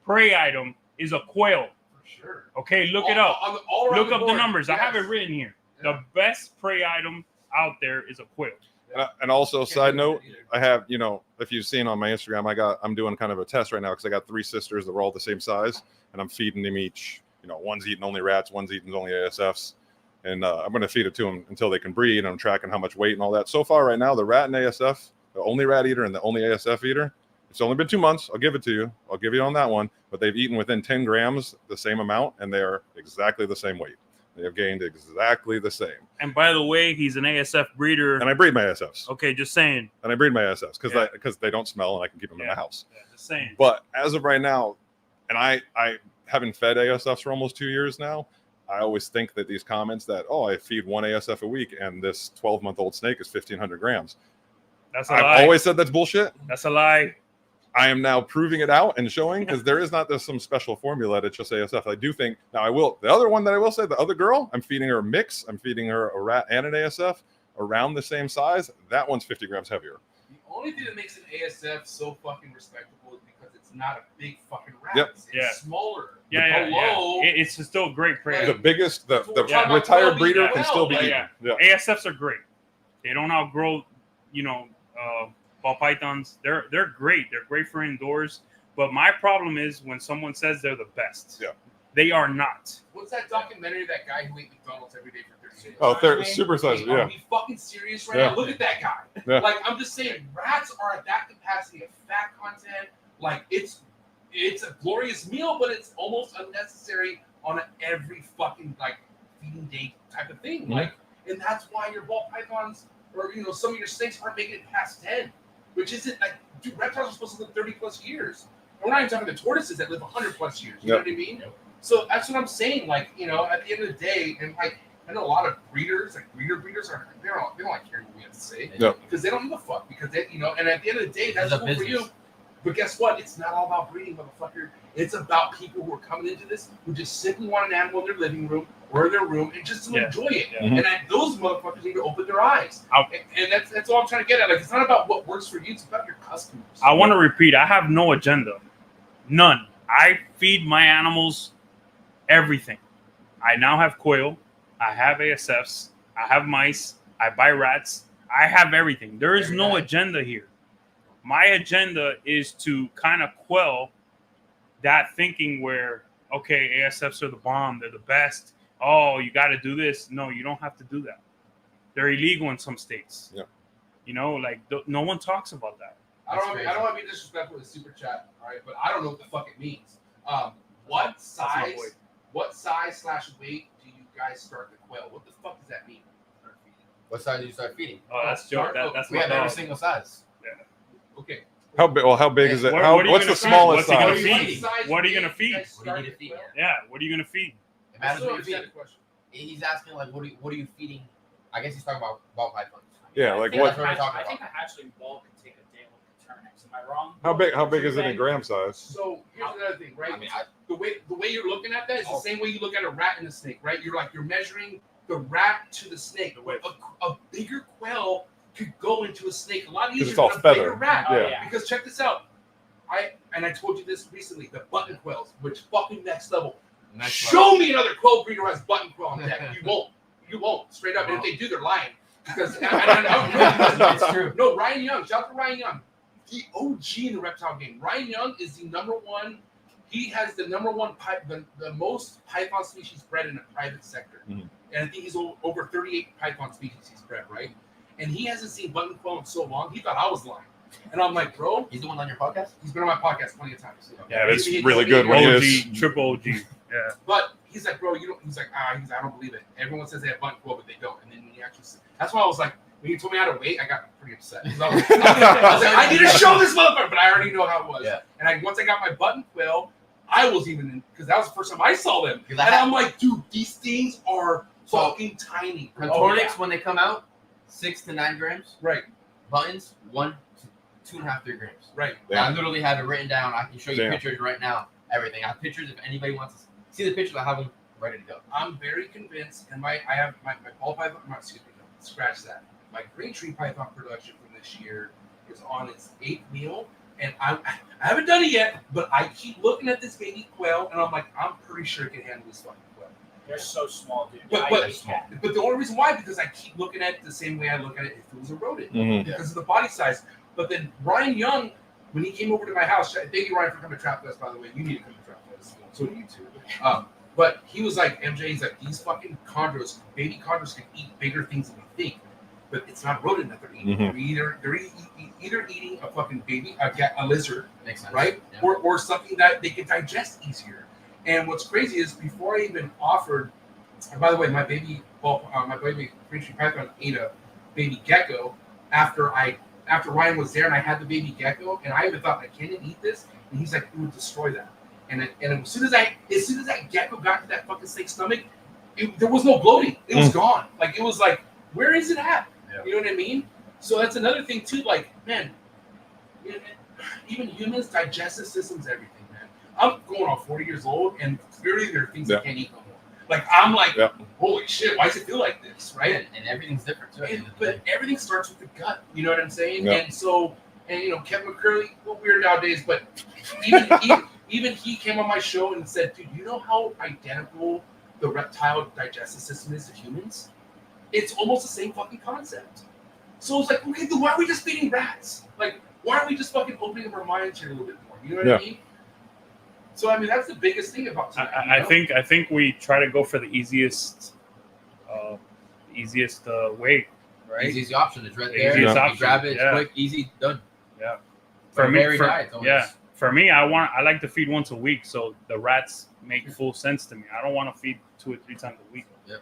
prey item is a quail. For sure. Okay, look it up. All around Look up the board. numbers. I have it Yes. written here. Yeah. The best prey item out there is a quail. And also, Can't side do note, that either. I have, if you've seen on my Instagram, I'm doing kind of a test right now because I got 3 sisters that were all the same size, and I'm feeding them each. One's eating only rats, one's eating only ASFs, and I'm going to feed it to them until they can breed. And I'm tracking how much weight and all that. So far, right now, the rat and ASF, the only rat eater and the only ASF eater. It's only been 2 months. I'll give it to you. I'll give you on that one. But they've eaten within 10 grams the same amount, and they are exactly the same weight. They have gained exactly the same. And by the way, he's an ASF breeder. And I breed my ASFs. Okay, just saying. And I breed my ASFs Yeah. because they don't smell and I can keep them in Yeah. the house. Yeah, just saying. But as of right now, and I haven't fed ASFs for almost 2 years now. I always think that these comments that, oh, I feed one ASF a week and this 12-month-old snake is 1,500 grams. That's a I've lie. always said that's bullshit. That's a lie. I am now proving it out and showing because there is not some special formula to just ASF. I do think now I will. The other one that I will say, the other girl, I'm feeding her a mix. I'm feeding her a rat and an ASF around the same size. That one's 50 grams heavier. The only thing that makes an ASF so fucking respectable is because it's not a big fucking rat. Yep. It's Yeah. smaller. Yeah. Below, It's still great prey. The biggest, the We're talking about retired 12 breeder eating can well, still be but eaten. Yeah. ASFs are great. They don't outgrow, ball pythons. They're great. They're great for indoors. But my problem is when someone says they're the best. Yeah. They are not. what's that documentary of that guy who ate McDonald's every day for 30 days? Oh, super size. Are Yeah. we fucking serious right Yeah. now? Look at that guy. Yeah. Like, I'm just saying, rats are at that capacity of fat content. Like, it's a glorious meal, but it's almost unnecessary on an every fucking like feeding day type of thing. Mhm. Like, and that's why your ball pythons or some of your snakes aren't making it past 10, which isn't like, dude, reptiles are supposed to live 30 plus years. And we're not even talking the tortoises that live 100 plus years. You know what I mean? So that's what I'm saying. Like, at the end of the day, and like, I know a lot of breeders, like breeders are they don't like hearing what we have to say because they don't give a fuck because they, and at the end of the day, that's It's a cool for you. business. But guess what? It's not all about breeding, motherfucker. It's about people who are coming into this who just simply want an animal in their living room or their room and just to enjoy it. Yeah. And those motherfuckers need to open their eyes. I'll- And that's all I'm trying to get at. Like, it's not about what works for you; it's about your customers. I want to repeat. I have no agenda. None. I feed my animals everything. I now have quail. I have ASFs. I have mice. I buy rats. I have everything. There is no agenda here. My agenda is to kind of quell that thinking where, okay, ASFs are the bomb. They're the best. Oh, you got to do this. No, you don't have to do that. They're illegal in some states. Yeah. No one talks about that. I don't want to be disrespectful with super chat, all right? But I don't know what the fuck it means. What size / weight do you guys start the quail? What the fuck does that mean? What size do you start feeding? Oh, that's Joe. That's We my have every dog. single size. Okay. How big? Well, how big is it? What are you What's gonna the feed? smallest What's he gonna size? feed? What are you gonna feed? What do you need to feed? Yeah, what are you gonna feed? It matters I what still you understand feed. the question. He's asking like, what are you feeding? I guess he's talking about ball pythons. Yeah, like I think what? That's what we're I talking think about. a hatchling ball can take a day with the turnips. Am I wrong? How big is it in gram size? So here's another thing, right? I mean, the way you're looking at that is the same way you look at a rat and a snake, right? You're measuring the rat to the snake. A bigger quail could go into a snake a lot easier it's all than a feather. bigger rat. Oh, Yeah. yeah. Because check this out. I told you this recently, the button quails, which fucking next level. Show me another quail breeder who has button quail on deck. You won't. Straight up. And if they do, they're lying. Because It's true. No, Ryan Young. Shout out to Ryan Young. The OG in the reptile game. Ryan Young is the number one. He has the number one the most python species bred in the private sector. Mhm. And I think he's over 38 python species he's bred, right? And he hasn't seen button quail in so long. He thought I was lying. And I'm like, bro, He's the one on your podcast? he's been on my podcast plenty of times. Yeah, it's He- really he- good when OG, he is. triple OG. Yeah. But he's like, bro, you don't. He's like, I don't believe it. Everyone says they have button quail, but they don't. And then when you actually, that's why I was like, when you told me how to wait, I got pretty upset. 'Cause I was like, I need to show this motherfucker, but I already know how it was. Yeah. And once I got my button quail, I was even because that was the first time I saw them, and 'Cause I I'm like, dude, these things are fucking tiny. Bro. Contornics, when they come out, 6 to 9 grams. Right, Buttons, 1 to 2.5, 3 grams. right. I literally have it written down. I can show you Damn. pictures right now. Everything. I have pictures. If anybody wants to see the pictures, I have them ready to go. I'm very convinced, and I have my ball python. Excuse me, no, scratch that. My green tree python production from this year is on its 8th meal, and I haven't done it yet, but I keep looking at this baby quail, and I'm like, I'm pretty sure it can handle this fucking quail. They're so small, dude. But- I just can't. But the only reason why, because I keep looking at it the same way I look at it if it was a rodent, Mhm. because of the body size. But then Ryan Young, when he came over to my house, thank you, Ryan, for coming to Trap Fest, by the way. You need to come to Trap Fest. So do you too. But he was like, MJ, he's like, these fucking chondros, baby chondros can eat bigger things than we think. But it's not rodent that they're eating. Mhm. They're either eating a fucking baby, a lizard, Makes sense. right? Yeah. Or something that they can digest easier. And what's crazy is before I even offered And by the way, my baby green tree python ate a baby gecko after Ryan was there, and I had the baby gecko, and I even thought, like, can it eat this? And he's like, it would destroy that. And as soon as that gecko got to that fucking snake's stomach, there was no bloating. It was gone. Like, it was like, where is it at? Yeah. You know what I mean? So that's another thing too. Like, man, even humans' digestive systems, everything, man. I'm going on 40 years old, and clearly there are things I can't eat no more. Like, I'm like, holy shit, why does it feel like this, right? And everything's different too. But everything starts with the gut. You know what I'm saying? Yeah. And so, you know, Kevin McCurley, a little weird nowadays, but even he came on my show and said, dude, you know how identical the reptile digestive system is to humans? It's almost the same fucking concept. So it's like, okay, then why are we just feeding rats? Like, why aren't we just fucking opening up our minds here a little bit more? You know what I mean? So I mean, that's the biggest thing about tonight. I think we try to go for the easiest way, right? Easiest option is right there. Easiest You option. grab it, it's quick, easy, done. Yeah. For me, I like to feed once a week, so the rats make full sense to me. I don't want to feed 2 or 3 times a week. Yeah.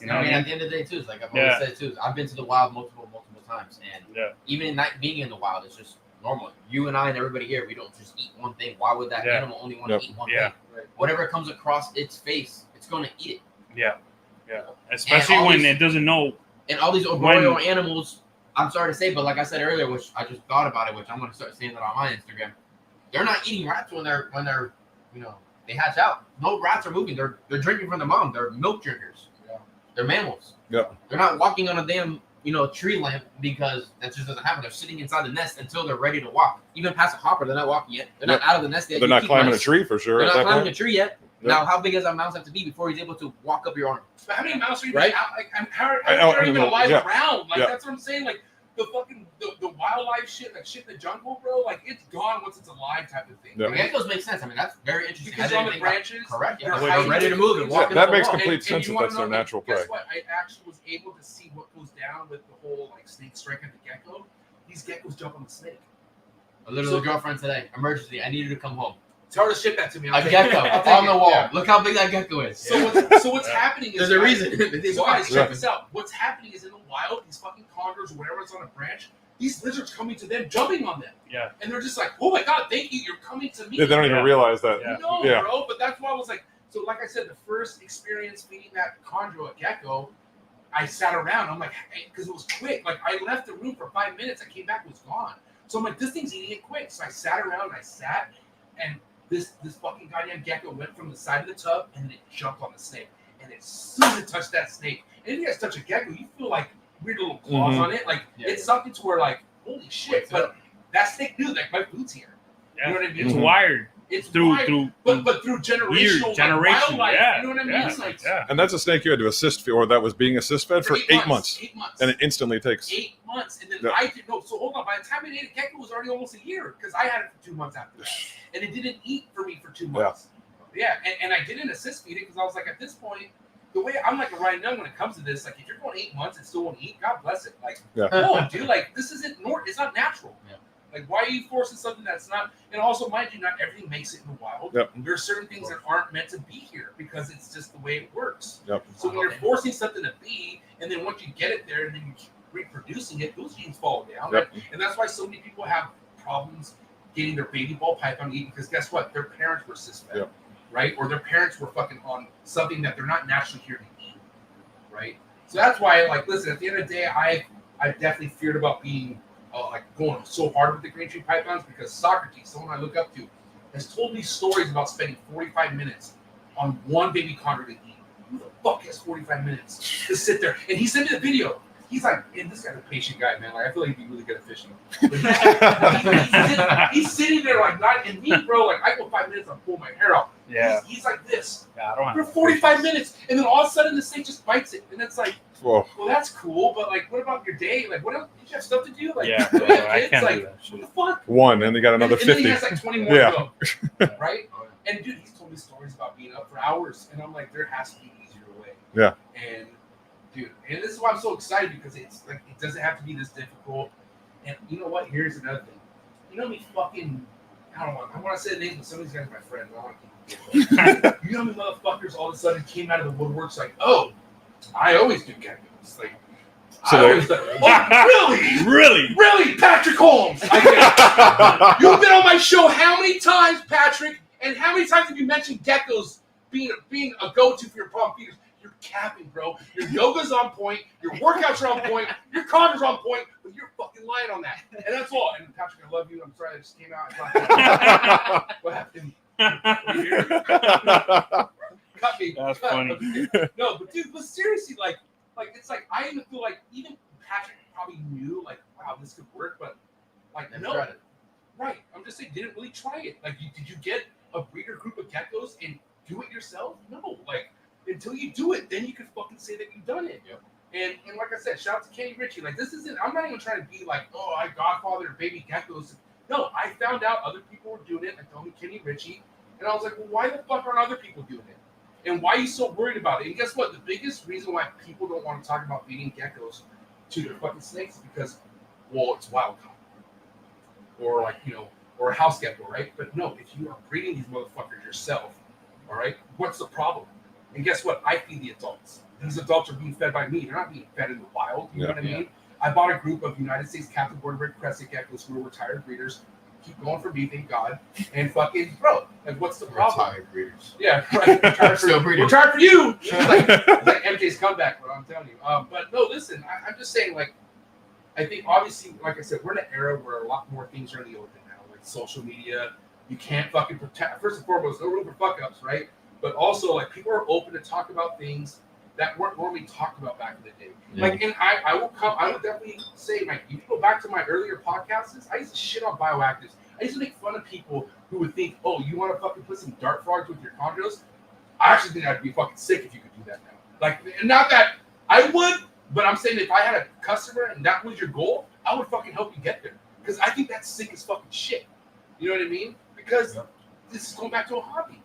You know I what mean, I at mean? the end of the day, too, it's like I've always said too. I've been to the wild multiple times, and even not being in the wild, it's just normal. You and I and everybody here, we don't just eat one thing. Why would that animal only want to eat one thing? Right. Whatever comes across its face, it's going to eat it. Yeah. Especially when it doesn't know. And all these arboreal animals, I'm sorry to say, but like I said earlier, which I just thought about it, which I'm going to start saying that on my Instagram. They're not eating rats when they're you know, they hatch out. No rats are moving. They're drinking from the mom. They're milk drinkers. Yeah. They're mammals. Yeah. They're not walking on a damn tree limb because that just doesn't happen. They're sitting inside the nest until they're ready to walk. Even past a hopper, they're not walking yet. They're not out of the nest yet. They're not climbing a tree for sure. They're not climbing a tree yet. Now, how big does a mouse have to be before he's able to walk up your arm? But how many mouse are even out? Like, how are even alive around? Like, that's what I'm saying. Like, the fucking the wildlife shit, like shit in the jungle, bro. Like, it's gone once it's alive, type of thing. Yeah. Geckos make sense. I mean, that's very interesting. Because they're on the branches. Correct. Yeah. They're ready to move and walk. That makes complete sense that that's their natural prey. Guess what? I actually was able to see what goes down with the whole like snake striking the gecko. These geckos jump on the snake. A little girlfriend today. Emergency. I needed to come home. Tell her to ship that to me. A gecko on the wall. Yeah. Look how big that gecko is. So what's happening is there's a reason. So guys, check this out. What's happening is in the wild, these fucking condors or whatever's on a branch, these lizards coming to them, jumping on them. Yeah. And they're just like, oh my god, thank you, you're coming to me. Yeah, they don't even realize that. No, bro. But that's why I was like, so like I said, the first experience feeding that chondro a gecko, I sat around. I'm like, because it was quick. Like I left the room for 5 minutes. I came back, it was gone. So I'm like, this thing's eating it quick. So I sat around and and this fucking goddamn gecko went from the side of the tub and then it jumped on the snake. And as soon as it touched that snake, and if you guys touch a gecko, you feel like weird little claws on it. Like it's something to where like, holy shit. But that snake knew like my food's here. You know what I mean? It's wired. It's through but through generational wildlife. You know what I mean? And that's a snake you had to assist feed, or that was being assist fed for 8 months. 8 months. And it instantly takes 8 months. And then I didn't know. So hold on. By the time it ate a gecko, it was already almost a year because I had it for 2 months after that. And it didn't eat for me for 2 months. Yeah. And I didn't assist feed it because I was like, at this point, the way I'm like a Ryan Young when it comes to this, like if you're going 8 months and still won't eat, God bless it. Like, no, dude, like this isn't it's not natural. Yeah. Like, why are you forcing something that's not? And also, mind you, not everything makes it in the wild. Yep. There are certain things that aren't meant to be here because it's just the way it works. Yep. So when you're forcing something to be, and then once you get it there, and then you keep reproducing it, those genes fall down. Yep. Right? And that's why so many people have problems getting their baby ball python eaten because guess what? Their parents were cis-fed, yep. Right? Or their parents were fucking on something that they're not naturally here to eat, right? So that's why, like, listen, at the end of the day, I definitely feared about being like going so hard with the green tree pythons because Socrates, someone I look up to, has told me stories about spending 45 minutes on one baby condor to eat. Who the fuck has 45 minutes to sit there? And he sent me the video. He's like, man, this guy's a patient guy, man. Like, I feel like he'd be really good at fishing. He's sitting there like not in me, bro. Like, I go 5 minutes, I'll pull my hair out. Yeah. He's like this for 45 minutes, and then all of a sudden the snake just bites it, and it's like, well, that's cool, but like, what about your day? Like, what else? Did you have stuff to do? Like, I can't like, do that shit. What the fuck? One, and they got another 50. And then he has like 20 more to go, right? And dude, he's told me stories about being up for hours, and I'm like, there has to be an easier way. Yeah. And dude, and this is why I'm so excited because it's like it doesn't have to be this difficult. And you know what? Here's another thing. You know me fucking. I don't want to say the names, but some of these guys are my friends. I don't want to keep them You know how many motherfuckers all of a sudden came out of the woodworks like, oh, I always do geckos. Like, So I always do. Oh, really? Really, Patrick Holmes? You've been on my show how many times, Patrick? And how many times have you mentioned geckos being a go-to for your palm feeders? You're capping, bro. Your yoga's on point. Your workouts are on point. Your cardio on point. But you're fucking lying on that. And that's all. And Patrick, I love you. I'm sorry I just came out. What happened? Cut me. That's funny. No, but dude, but seriously, like it's like I even feel like even Patrick probably knew like, wow, this could work, but like Never no, tried it. right? I'm just saying, didn't really try it. Like, did you get a breeder group of geckos and do it yourself? No, like until you do it, then you can fucking say that you've done it. Yep. And like I said, shout out to Kenny Ritchie. Like this isn't. I'm not even trying to be like, oh, I godfather baby geckos. No, I found out other people were doing it. I told me Kenny Ritchie, and I was like, well, why the fuck aren't other people doing it? And why are you so worried about it? And guess what? The biggest reason why people don't want to talk about feeding geckos to their fucking snakes is because, well, it's wild caught. Or like, you know, or a house gecko, right? But no, if you are breeding these motherfuckers yourself, all right, what's the problem? And guess what? I feed the adults. These adults are being fed by me. They're not being fed in the wild. You know what I mean? I bought a group of United States captive border red crescent geckos who were retired breeders. Keep going for me, thank God. And fucking, bro, like, what's the problem? Retired breeders. Yeah, right. Retired Still breeding. Retired for you. It's like MJ's comeback, bro. I'm telling you. But no, listen. I'm just saying, like, I think obviously, like I said, we're in an era where a lot more things are in the open now, like social media. You can't fucking protect. First and foremost, no room for fuck ups, right? But also, like, people are open to talk about things that weren't normally talked about back in the day. Yeah. Like, and I will definitely say, like, if you go back to my earlier podcasts, I used to shit on bioactives. I used to make fun of people who would think, oh, you want to fucking put some dart frogs with your chondros? I actually think I'd be fucking sick if you could do that now. Like, not that I would, but I'm saying if I had a customer and that was your goal, I would fucking help you get there. Because I think that's sick as fucking shit. You know what I mean? Because this is going back to a hobby.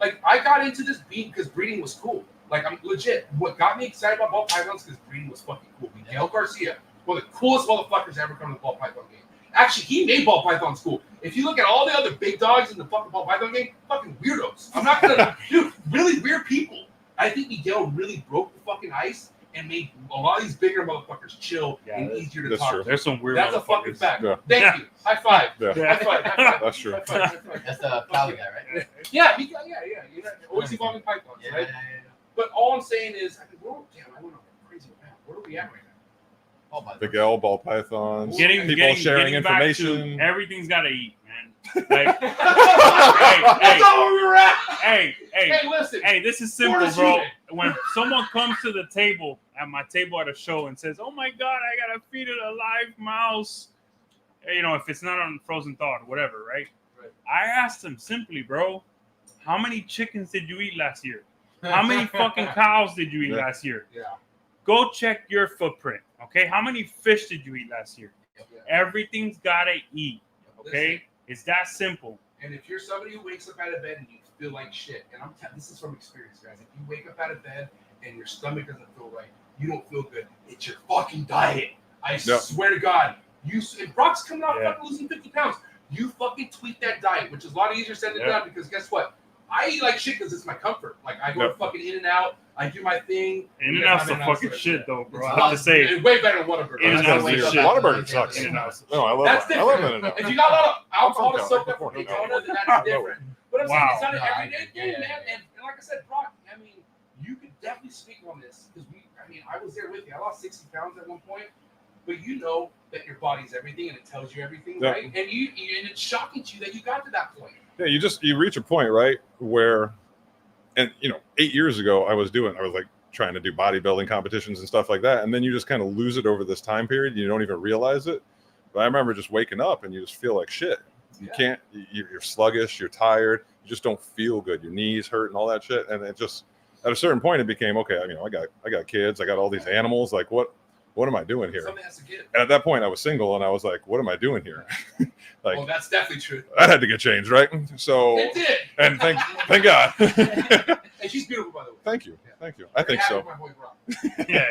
Like, I got into this because breeding was cool. Like, I'm legit. What got me excited about ball pythons because breeding was fucking cool. Miguel Garcia, one of the coolest motherfuckers ever come to the ball python game. Actually, he made ball pythons cool. If you look at all the other big dogs in the fucking ball python game, fucking weirdos. I'm not gonna, dude, really weird people. I think Miguel really broke the fucking ice and made a lot of these bigger motherfuckers chill and easier to talk to. There's some weird That's a fucking motherfuckers. fact. Yeah. Thank you. High five. Yeah. High five. High five. That's true. High five. High five. That's the Cali guy, right? Yeah, Miguel, yeah. You know, always evolving pythons, right? But all I'm saying is, I went on a crazy path. Where are we at right now? Big L, ball pythons, Getting sharing back to information. everything's got to eat, man. Like, That's not where we were at. hey, listen. hey, this is simple, Florida bro. shooting. When someone comes to the table at my table at a show and says, "Oh my God, I gotta feed it a live mouse," you know, if it's not on frozen thaw or whatever, right? I asked them simply, bro, how many chickens did you eat last year? How many fucking cows did you eat last year? Yeah. Go check your footprint, okay? How many fish did you eat last year? Everything's gotta eat, okay? Listen. It's that simple. And if you're somebody who wakes up out of bed and you feel like shit, and this is from experience, guys. If you wake up out of bed and your stomach doesn't feel right, you don't feel good. It's your fucking diet. I swear to God. And Brock's coming off fucking losing 50 pounds. You fucking tweak that diet, which is a lot easier said than done because guess what? I eat like shit because it's my comfort. Like I go fucking in and out. I do my thing. In and out's the fucking shit, though, bro. It's I have to say, it's way better than Whataburger. In and out's the shit. Whataburger sucks. In-N-Out. No, I love That's that. I love different. that. If you got a lot of alcohol to from soak up California. from Daytona, then that's different. But I'm saying it's not an Wow. everyday thing, man. And like I said, Brock, I mean, you could definitely speak on this because I was there with you. I lost 60 pounds at one point, but you know that your body's everything and it tells you everything, right? And and it's shocking to you that you got to that point. Yeah, you reach a point, right, where, and 8 years ago I was like trying to do bodybuilding competitions and stuff like that, and then you just kind of lose it over this time period. You don't even realize it. But I remember just waking up and you just feel like shit. You can't. You're sluggish. You're tired. You just don't feel good. Your knees hurt and all that shit. And it just at a certain point it became okay. I got kids. I got all these animals. Like what am I doing here? Something has to give. And at that point I was single and I was like, what am I doing here? Like, well, that's definitely true. that had to get changed, right? So It did. And thank God. And she's beautiful, by the way. Thank you. I think so. My boy Brock. Yeah.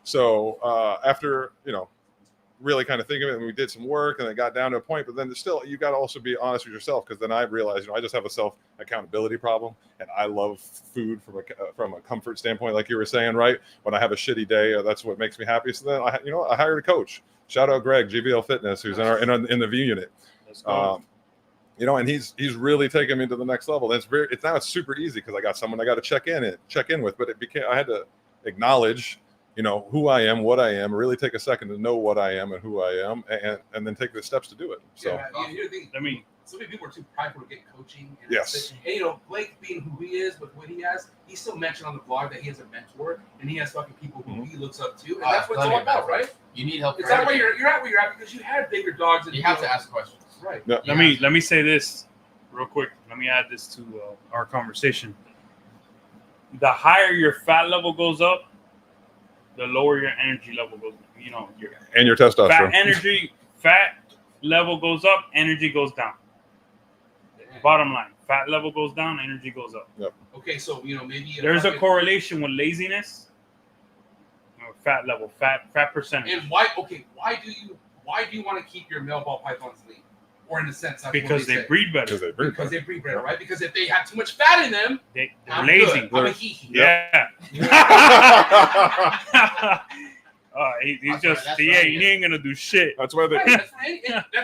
So after really kind of think of it, and we did some work, and it got down to a point. But then still, you got to also be honest with yourself, because then I realized, I just have a self accountability problem, and I love food from a comfort standpoint, like you were saying, right? When I have a shitty day, that's what makes me happy. So then I hired a coach. Shout out Greg, GVL Fitness, who's in the V unit. And he's really taken me to the next level. And it's super easy, because I got someone I got to check in with. But I had to acknowledge, who I am, what I am, really take a second to know what I am and who I am, and then take the steps to do it. So, so many people are too prideful to get coaching. And yes. And, Blake being who he is with what he has, he still mentioned on the blog that he has a mentor and he has fucking people who he looks up to. And that's what it's all about, right? You need help. Is that why you're at where you're at? Because you had bigger dogs. And you have to ask questions. Right. Yeah. Let me say this real quick. Let me add this to our conversation. The higher your fat level goes up, the lower your energy level goes. And your testosterone. Fat level goes up, energy goes down. Bottom line, fat level goes down, energy goes up. Yep. Okay, so maybe there's a correlation with laziness, fat level, fat percentage. And why do you want to keep your male ball pythons lean? Or in the sense, because they breed better. Because they breed better, right? Because if they have too much fat in them, they're lazy. Good. I'm a hee-hee. Yeah. He ain't gonna do shit. That's why they. That's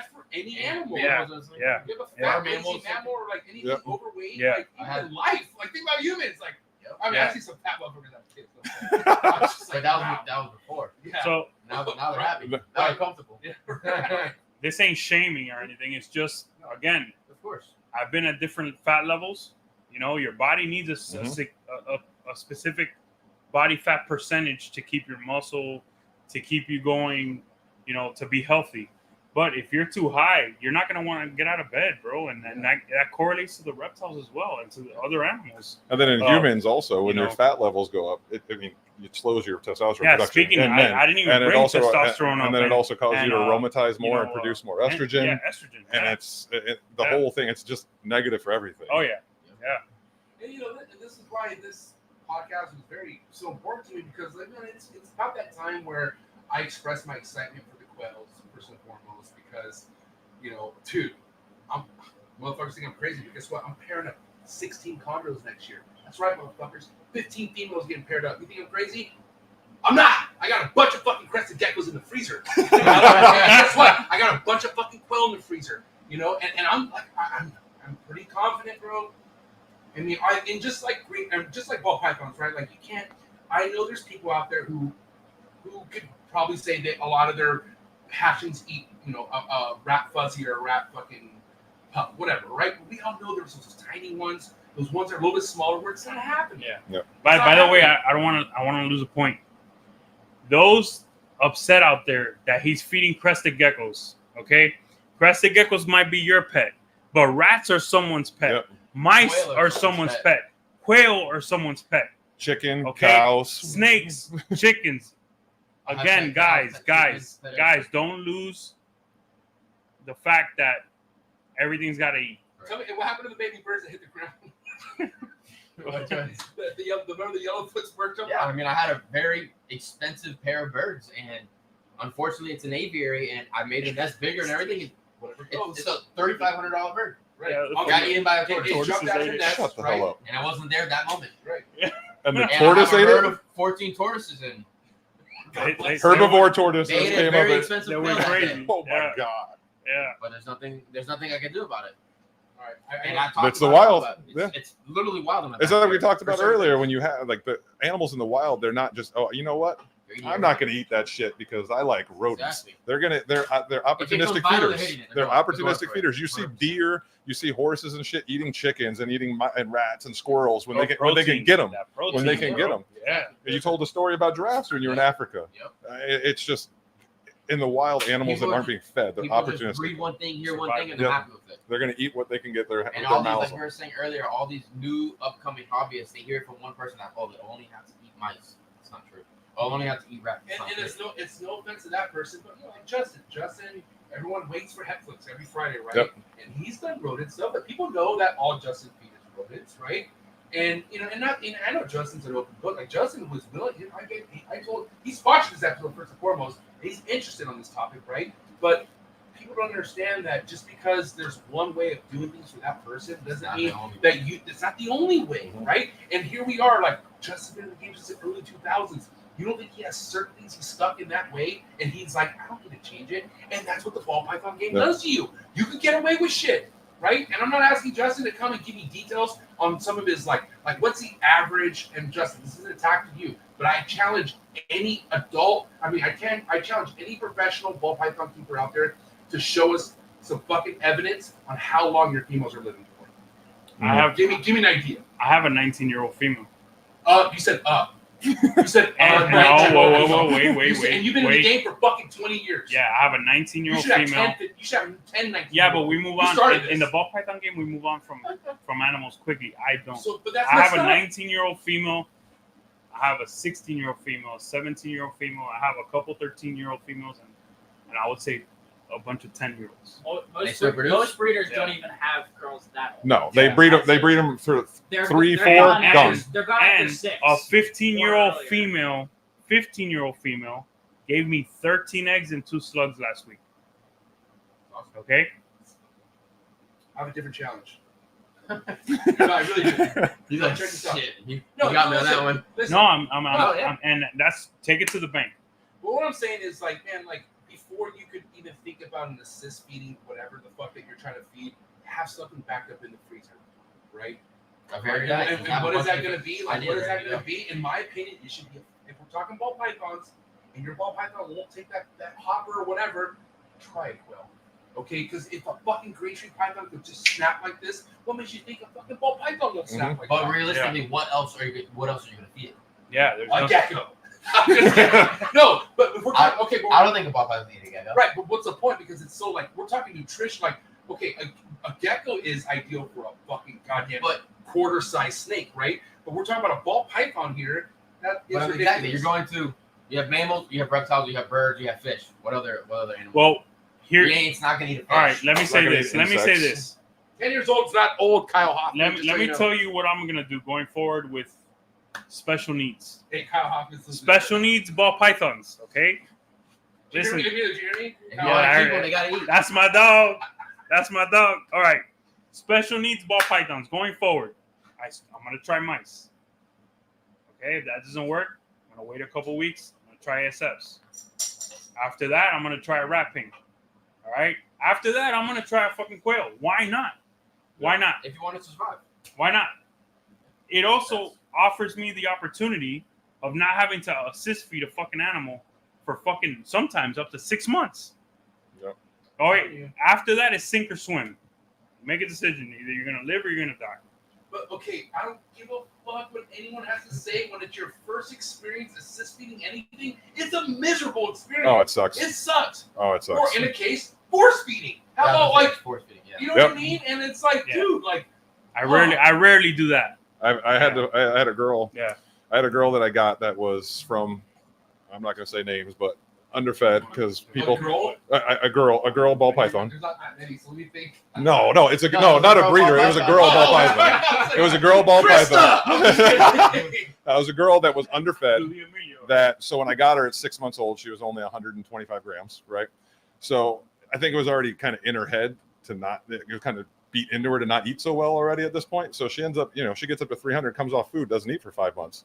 for any animal. Yeah. You have a fat mammal or like anything overweight. Yeah. Like even life. Like think about humans. Like I see some fat motherfuckers that have kids. But that was before. Yeah. So now they're happy. Now they're comfortable. This ain't shaming or anything. It's just, again, of course, I've been at different fat levels. Your body needs a specific body fat percentage to keep your muscle, to keep you going, to be healthy. But if you're too high, you're not going to want to get out of bed, bro. And that correlates to the reptiles as well and to the other animals. And then in humans also, when your fat levels go up, it slows your testosterone production. Yeah, speaking of, I didn't even bring testosterone up. And then it also causes you to aromatize more and produce more estrogen. Estrogen. And it's the whole thing. It's just negative for everything. Oh, yeah. Yeah. And, this is why this podcast is so important to me, because it's about that time where I express my excitement for the quails, first and foremost, because, dude, motherfuckers think I'm crazy, but guess what? I'm pairing up 16 chondros next year. That's right, motherfuckers. 15 females getting paired up. You think I'm crazy? I'm not. I got a bunch of fucking crested geckos in the freezer. Guess what? I got a bunch of fucking quail in the freezer. And I'm like, I'm pretty confident, bro. I mean, just like ball pythons, right? Like you can't. I know there's people out there who could probably say that a lot of their hatchlings eat, a rat fuzzy or a rat fucking pup, whatever, right? But we all know there's those tiny ones. Those ones that are a little bit smaller where it's not happening. Yeah. By the way, I don't want to lose a point. Those upset out there that he's feeding crested geckos, okay? Crested geckos might be your pet, but rats are someone's pet. Yep. Mice are someone's pet. Quail are someone's pet. Chicken, okay? cows, snakes, chickens. Again, guys, don't lose the fact that everything's got to eat. Tell me, what happened to the baby birds that hit the ground? the yellow foot bird jumped out? I mean, I had a very expensive pair of birds, and unfortunately, it's an aviary, and I made the nest bigger and everything. It's a $3,500 bird. Right. Got eaten by a tortoise. It jumped out of the nest, Shut the hell up. And I wasn't there at that moment. Right. And the tortoise ate it? Of 14 tortoises in. Herbivore tortoises came up. Very expensive. They were crazy. Oh my god. Yeah. But there's nothing I can do about it. All right. It's the wild. It's literally wild. It's like we talked about earlier, when you have like the animals in the wild, they're not just, oh, you know what? I'm not going to eat that shit because I like rodents. Exactly. They're opportunistic feeders. They're opportunistic feeders. You see deer, you see horses and shit eating chickens and eating and rats and squirrels when they can get them. When they can get them. Yeah. You told the story about giraffes when you were in Africa. Yep. It's just in the wild, animals that aren't being fed. They're opportunistic. Just breed one thing, hear one thing, and they're happy with it. They're going to eat what they can get their and all mouths these, like you were saying earlier, all these new upcoming hobbyists, they hear it from one person that, they only have to eat mice. It's not true. Only have to eat rats. And it's no offense to that person, but like Justin, everyone waits for Netflix every Friday, right? Yep. And he's done rodent stuff, but people know that all Justin feeds rodents, right? And I know Justin's an open book. Like Justin was willing. He's watching this episode first and foremost. He's interested on this topic, right? But people don't understand that just because there's one way of doing things for that person doesn't mean that it's not the only way, right? And here we are, like Justin in the games in the early 2000s. You don't think he has certain things he's stuck in that way, and he's like, I don't need to change it. And that's what the ball python game does to you. You can get away with shit, right? And I'm not asking Justin to come and give me details on some of his like what's the average. And Justin, this isn't an attack to you, but I challenge any adult. I challenge any professional ball python keeper out there to show us some fucking evidence on how long your females are living for. Give me an idea. I have a 19-year-old female. You said You said whoa, wait. And you've been in the game for fucking 20 years. Yeah, I have a 19-year-old female. You should have 10, 19. Yeah, but we move on. In the ball python game, we move on from animals quickly. I don't. I have a 19-year-old female. I have a 16-year-old female, a 17-year-old female. I have a couple 13-year-old females, and I would say a bunch of 10-year-olds. Most breeders don't even have girls that old. No, they breed them for 3, 4, done. They're gone after 6. A 15-year-old female gave me 13 eggs and 2 slugs last week. Okay? I have a different challenge. No, I really do. He's like, shit. You got me on that one. Listen. No, I'm and that's take it to the bank. But what I'm saying is, like, man, like, before you could even think about an assist feeding, whatever the fuck that you're trying to feed, have something backed up in the freezer, right? And what is that going to be? Like, what is that going to be? In my opinion, it should be, if we're talking ball pythons, and your ball python won't take that hopper or whatever, try it, Quail. Okay, because if a fucking gray tree python could just snap like this, what makes you think a fucking ball python will snap like that? But realistically, what else are you going to feed it? Yeah, there's a gecko. No, but if we're talking, okay, I don't think a ball python needs a gecko. Right, but what's the point? Because it's so like we're talking nutrition. Like, okay, a gecko is ideal for a fucking goddamn quarter-sized snake, right? But we're talking about a ball python here. That is ridiculous. Exactly. You have mammals, you have reptiles, you have birds, you have fish. What other animals? Well, here it's not gonna eat a fish. All right, let me say this. 10 years old is not old, Kyle Hoffman. Let me tell you what I'm gonna do going forward with special needs. Hey, Kyle Hoffman. Special needs ball pythons. Okay. Listen. Jeremy? They gotta eat. That's my dog. All right. Special needs ball pythons going forward. I'm gonna try mice. Okay, if that doesn't work, I'm gonna wait a couple weeks. I'm gonna try SFs. After that, I'm gonna try a rat pink. All right. After that, I'm gonna try a fucking quail. Why not? Why not? If you want to survive. Why not? It also offers me the opportunity of not having to assist feed a fucking animal for fucking sometimes up to 6 months. Yep. All right. After that, it's sink or swim. Make a decision. Either you're gonna live or you're gonna die. But okay, I don't give a fuck what anyone has to say when it's your first experience assist feeding anything. It's a miserable experience. Oh, it sucks. It sucks. Oh, it sucks. Or in a case, force feeding. How about like force feeding? Yeah. You know what I mean? And it's like, dude, like I rarely do that. I had a girl. Yeah. I had a girl that I got that was from, I'm not going to say names, but underfed because people. A girl ball python. There's not that many, so let me think. No, it's not a breeder. It was a girl ball python. It was a girl ball python. That was a girl that was underfed. So when I got her at 6 months old, she was only 125 grams, right? So I think it was already kind of in her head to not, it was kind of beat into her to not eat so well already at this point. So she ends up, she gets up to 300, comes off food, doesn't eat for 5 months.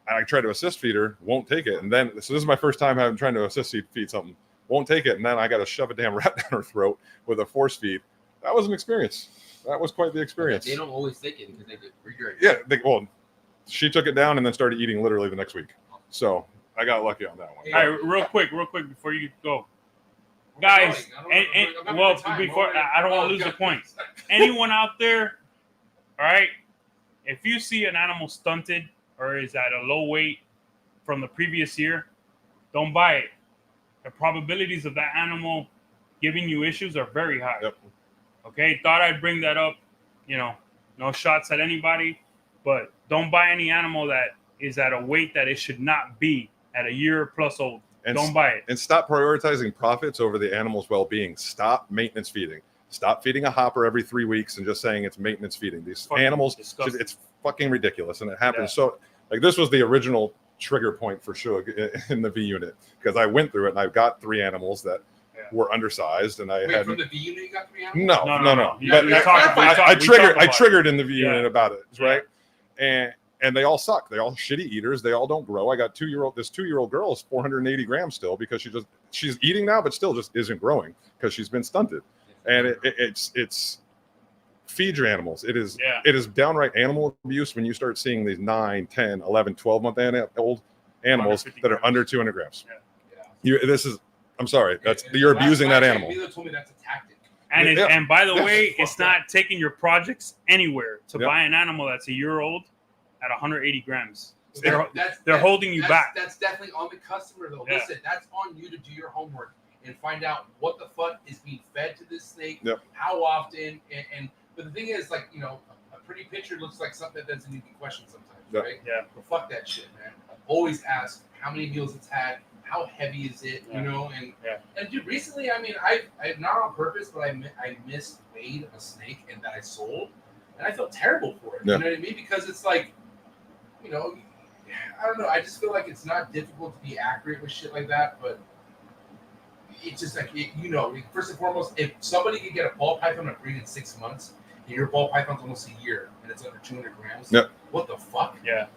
And I try to assist feed her, won't take it. And then, so this is my first time trying to assist feed something, won't take it. And then I got to shove a damn rat down her throat with a force feed. That was an experience. That was quite the experience. They don't always take it because they get regrade. Yeah, she took it down and then started eating literally the next week. So I got lucky on that one. All right, real quick before you go. Guys, before I don't want to lose the point. Anyone out there, all right, if you see an animal stunted or is at a low weight from the previous year, don't buy it. The probabilities of that animal giving you issues are very high. Yep. Okay, thought I'd bring that up. No shots at anybody, but don't buy any animal that is at a weight that it should not be at a year plus old. And don't buy it. And stop prioritizing profits over the animal's well-being. Stop maintenance feeding. Stop feeding a hopper every 3 weeks and just saying it's maintenance feeding. These animals, it's fucking ridiculous. And it happens. Yeah. So like this was the original trigger point for sure in the V unit, because I went through it and I got 3 animals that were undersized, and I had from the V unit you got 3 animals? No. But I triggered in the V unit about it, right? Yeah. And they all suck. They all shitty eaters. They all don't grow. I got 2-year-old. This 2-year-old girl is 480 grams still, because she's eating now, but still just isn't growing because she's been stunted. And it's feed your animals. It is downright animal abuse when you start seeing these 9, 10, 11, 12-month old animals that are under 200 grams. I'm sorry. You're abusing that animal. Milo told me that's a tactic. And by the way, it's not taking your projects anywhere to buy an animal that's a year old at 180 grams. They're holding you back. That's definitely on the customer, though. Yeah. Listen, that's on you to do your homework and find out what the fuck is being fed to this snake, how often, but the thing is, like, you know, a pretty picture looks like something that doesn't need to be questioned sometimes, right? Yeah. But fuck that shit, man. Always ask how many meals it's had, how heavy is it, you know, and dude, recently, I mean, I not on purpose, but I misweighed a snake and that I sold, and I felt terrible for it. You know what I mean? Because it's like, you know, I don't know. I just feel like it's not difficult to be accurate with shit like that, but it's just like, you know, first and foremost, if somebody could get a ball python and breed in 6 months, and your ball python's almost a year, and it's under 200 grams, what the fuck? Yeah.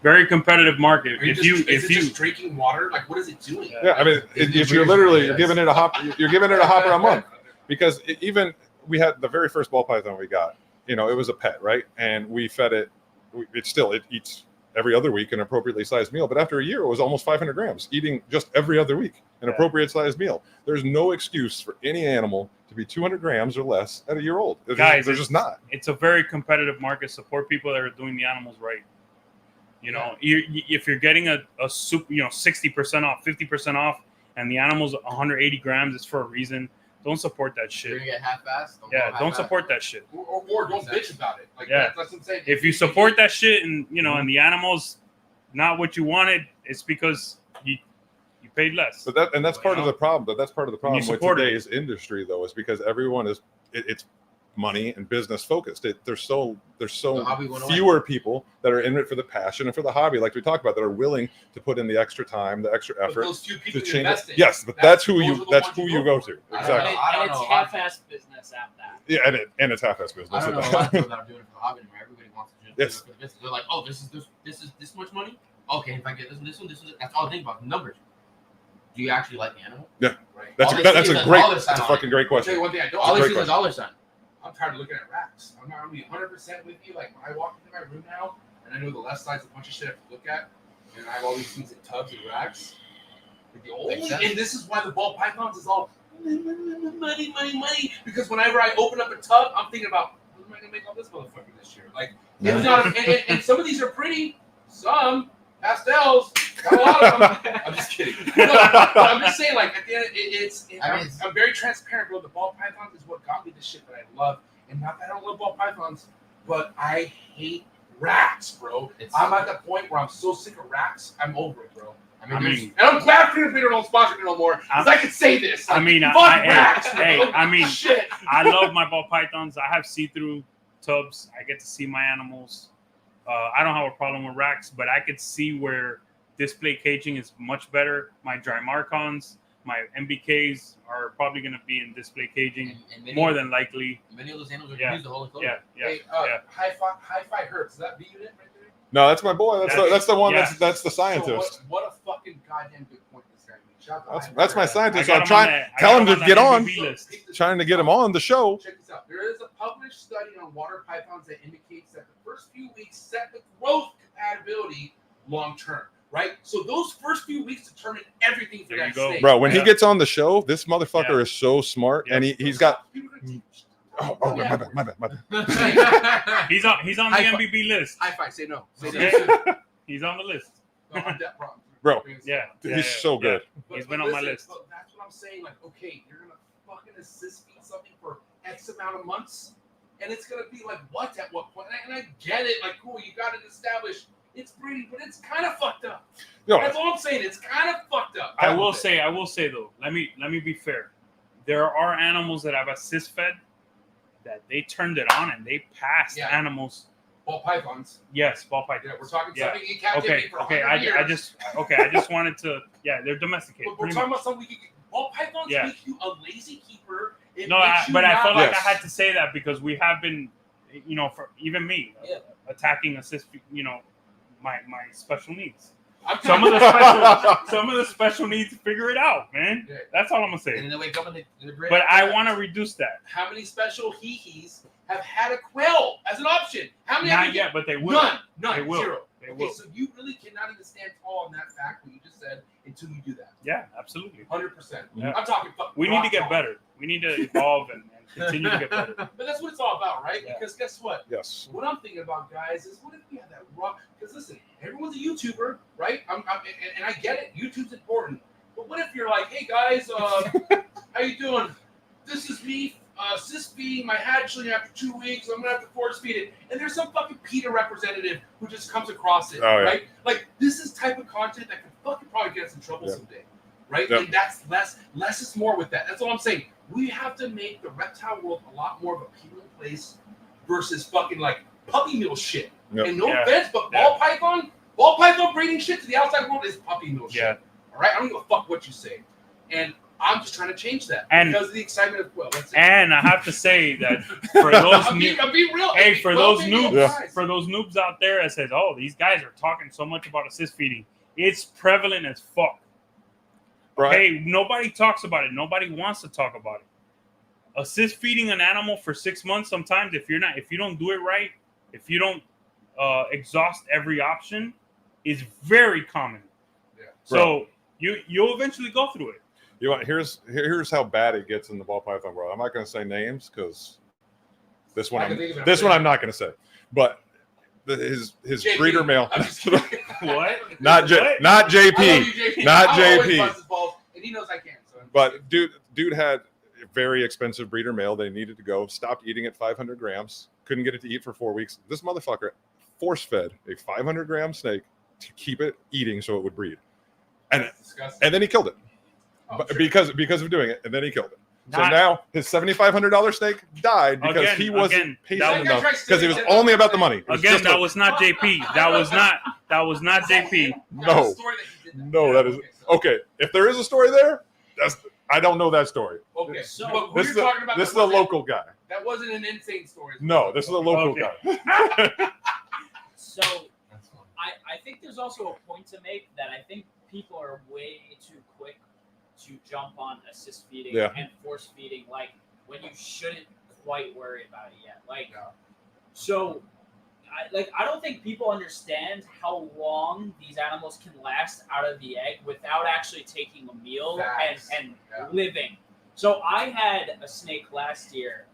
Very competitive market. Is it just drinking water? Like, what is it doing? Yeah, I mean, if you're giving it a hopper a month, because even we had the very first ball python we got, you know, it was a pet, right? And we fed it. It eats every other week an appropriately sized meal, but after a year, it was almost 500 grams, eating just every other week an appropriate sized meal. There's no excuse for any animal to be 200 grams or less at a year old. Guys, there's just not. It's a very competitive market. Support people that are doing the animals right. You know, if you're getting a soup, you know, 60% off, 50% off, and the animal's 180 grams, it's for a reason. Don't support that shit. You're gonna get half-assed. Don't support that shit. Or don't bitch about it. Like, that's what I'm saying. If you support that shit and, you know, and the animal's not what you wanted, it's because you paid less. But that's part of the problem. But that's part of the problem with today's industry, though, is because everyone is it's money and business focused. There's so fewer people that are in it for the passion and for the hobby, like we talked about, that are willing to put in the extra time, the extra effort to change it. Yes, but that's who you go to. Exactly. And it's half-assed business at that. Yeah, and it's half-assed business. I don't know a lot of people that are doing it for the hobby anymore. Everybody wants to do it for the business. They're like, oh, this is this much money. Okay, if I get this one, that's all I think about, numbers. Do you actually like the animal? Yeah, right. That's a fucking great question. I'll tell you one thing I don't. All they see is a dollar sign. I'm tired of looking at racks. I'm not going to be 100% with you. Like, when I walk into my room now, and I know the left side's a bunch of shit I have to look at, and I have all these things in tubs and racks. Like, the only, and this is why the ball pythons is all money. Because whenever I open up a tub, I'm thinking about, what am I going to make all this motherfucker this year? Like, it's not, and some of these are pretty. Some pastels. Got a lot of them. I'm just kidding. No, but I'm just saying, like, at the end, I'm very transparent, bro. The ball pythons is what got me this shit that I love. And not that I don't love ball pythons, but I hate racks, bro. I'm at the point where I'm so sick of racks, I'm over it, bro. I mean, and I'm glad Freedom Feeder don't sponsor me no more, because I can say this. Like, shit. I love my ball pythons. I have see-through tubs. I get to see my animals. I don't have a problem with racks, but I could see where display caging is much better. My dry marcons, my MBKs are probably going to be in display caging, and more than likely. Many of those animals are going to use the whole enclosure. Hey, Hi-Fi Hertz, is that B unit right there? No, that's my boy. That's the one. That's the scientist. So what a fucking goddamn good point this guy made. That's my scientist. So I'm trying tell him to get on. Trying to get him on the show. Check this out. There is a published study on water pythons that indicates that the first few weeks set the growth compatibility long term. Right? So those first few weeks determine everything for that snake. Bro, when he gets on the show, this motherfucker is so smart, and he's got. My bad. He's on the MBB list. Hi-Fi, say no. He's on the list. No, I'm that problem. Bro, he's so good. He's been on my list. But that's what I'm saying. Like, okay, you're gonna fucking assist me something for X amount of months, and it's gonna be like what at what point? And I get it. Like, cool, you got it established. It's breeding, but it's kind of fucked up. That's all I'm saying. It's kind of fucked up. I will say though. Let me be fair. There are animals that I've assist fed that they turned it on and they passed animals Ball pythons. Yes, ball pythons. Yeah, we're talking Yeah. something in captivity for 100 years. I just wanted to. Yeah, they're domesticated. But we're talking about something we can. Ball pythons make you a lazy keeper. But I felt like I had to say that because we have been, for even me, attacking assist, my special needs. Some of the special needs figure it out, man. Yeah. That's all I'm gonna say. And then they wake up and they're great. But I want to reduce that. How many special hee-hees have had a quail as an option? How many? Not yet, but they will. None. They will. Zero. They okay, will. so you really cannot even stand tall on that fact what you just said until you do that. Yeah, absolutely. 100%. Yeah. I'm talking. We need to get better. We need to evolve and continue to get better. But that's what it's all about, right? Yeah. Because guess what? Yes. What I'm thinking about, guys, is what if we have that raw? Because listen, everyone's a YouTuber, right? And I get it. YouTube's important. But what if you're like, hey guys, how you doing? This is me. Cis feeding my hatchling after 2 weeks. I'm gonna have to force feed it, and there's some fucking PETA representative who just comes across it, right? Like this is type of content that could fucking probably get us in trouble someday, right? And that's less is more with that. That's all I'm saying. We have to make the reptile world a lot more of a appealing place versus fucking like puppy mill shit. And no offense, but ball python breeding shit to the outside world is puppy mill shit. All right, I don't give a fuck what you say, and I'm just trying to change that because of the excitement of Quail. And I have to say that for those I'm being real. Hey, for those noobs out there that says, "Oh, these guys are talking so much about assist feeding," it's prevalent as fuck. Right. Hey, nobody talks about it. Nobody wants to talk about it. Assist feeding an animal for 6 months. Sometimes, if you don't do it right, if you don't exhaust every option, is very common. Yeah. So you'll eventually go through it. Here's how bad it gets in the ball python world. I'm not going to say names because this one I'm not going to say. But his JP. Breeder male. What? Not JP. Not JP. And he knows I can. So but dude had a very expensive breeder male. They needed to go. Stopped eating at 500 grams. Couldn't get it to eat for 4 weeks. This motherfucker force fed a 500-gram snake to keep it eating so it would breed, and then he killed it. Because of doing it, and then he killed it. So now his $7,500 snake died because he wasn't patient enough because it was only about the money. Again, that was not JP. That was not JP. No, that is okay. If there is a story there, I don't know that story. Okay, so this is a local guy. That wasn't an insane story. No, this is a local guy. So I think there's also a point to make that I think people are way too quick to jump on assist feeding and force feeding, like when you shouldn't quite worry about it yet. So I don't think people understand how long these animals can last out of the egg without actually taking a meal and living. So I had a snake last year,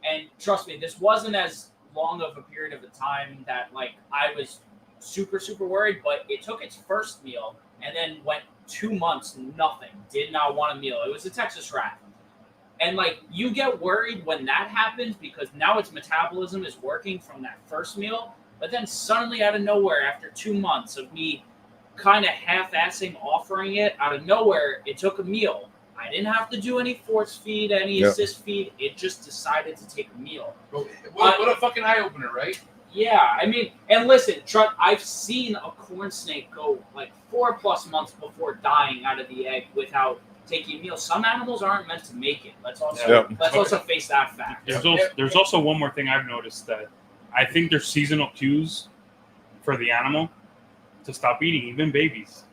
and trust me, this wasn't as long of a period of a time that I was super, super worried, but it took its first meal and then went 2 months, nothing. Did not want a meal. It was a Texas rat. And you get worried when that happens because now its metabolism is working from that first meal. But then suddenly out of nowhere, after 2 months of me kind of half-assing offering it, out of nowhere, it took a meal. I didn't have to do any force feed, any assist feed. It just decided to take a meal. What a fucking eye-opener, right? Yeah, I mean, and listen, I've seen a corn snake go 4+ months before dying out of the egg without taking a meal. Some animals aren't meant to make it. Let's also face that fact. There's also one more thing I've noticed that I think there's seasonal cues for the animal to stop eating. Even babies,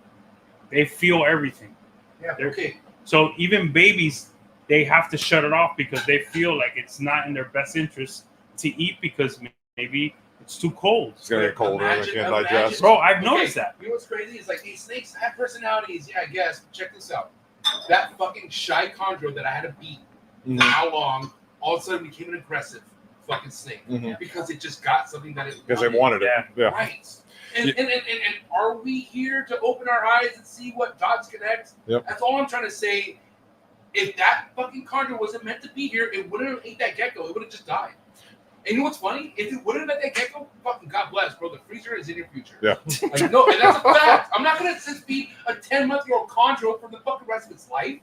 they feel everything. Yeah. Okay. So even babies, they have to shut it off because they feel like it's not in their best interest to eat because maybe it's too cold. It's gonna get colder and they can't digest. Bro, I've noticed that. You know what's crazy? It's these snakes have personalities. Yeah, I guess. Check this out. That fucking shy chondro that I had to beat for how long, all of a sudden became an aggressive fucking snake because it just got something that it because they wanted it. Yeah. Right. And are we here to open our eyes and see what dots connect? Yep. That's all I'm trying to say. If that fucking chondro wasn't meant to be here, it wouldn't have ate that gecko. It would have just died. And you know what's funny? If it wouldn't have met that gecko, fucking God bless, bro. The freezer is in your future. Yeah. No, and that's a fact. I'm not gonna feed a 10-month-old chondro for the fucking rest of its life.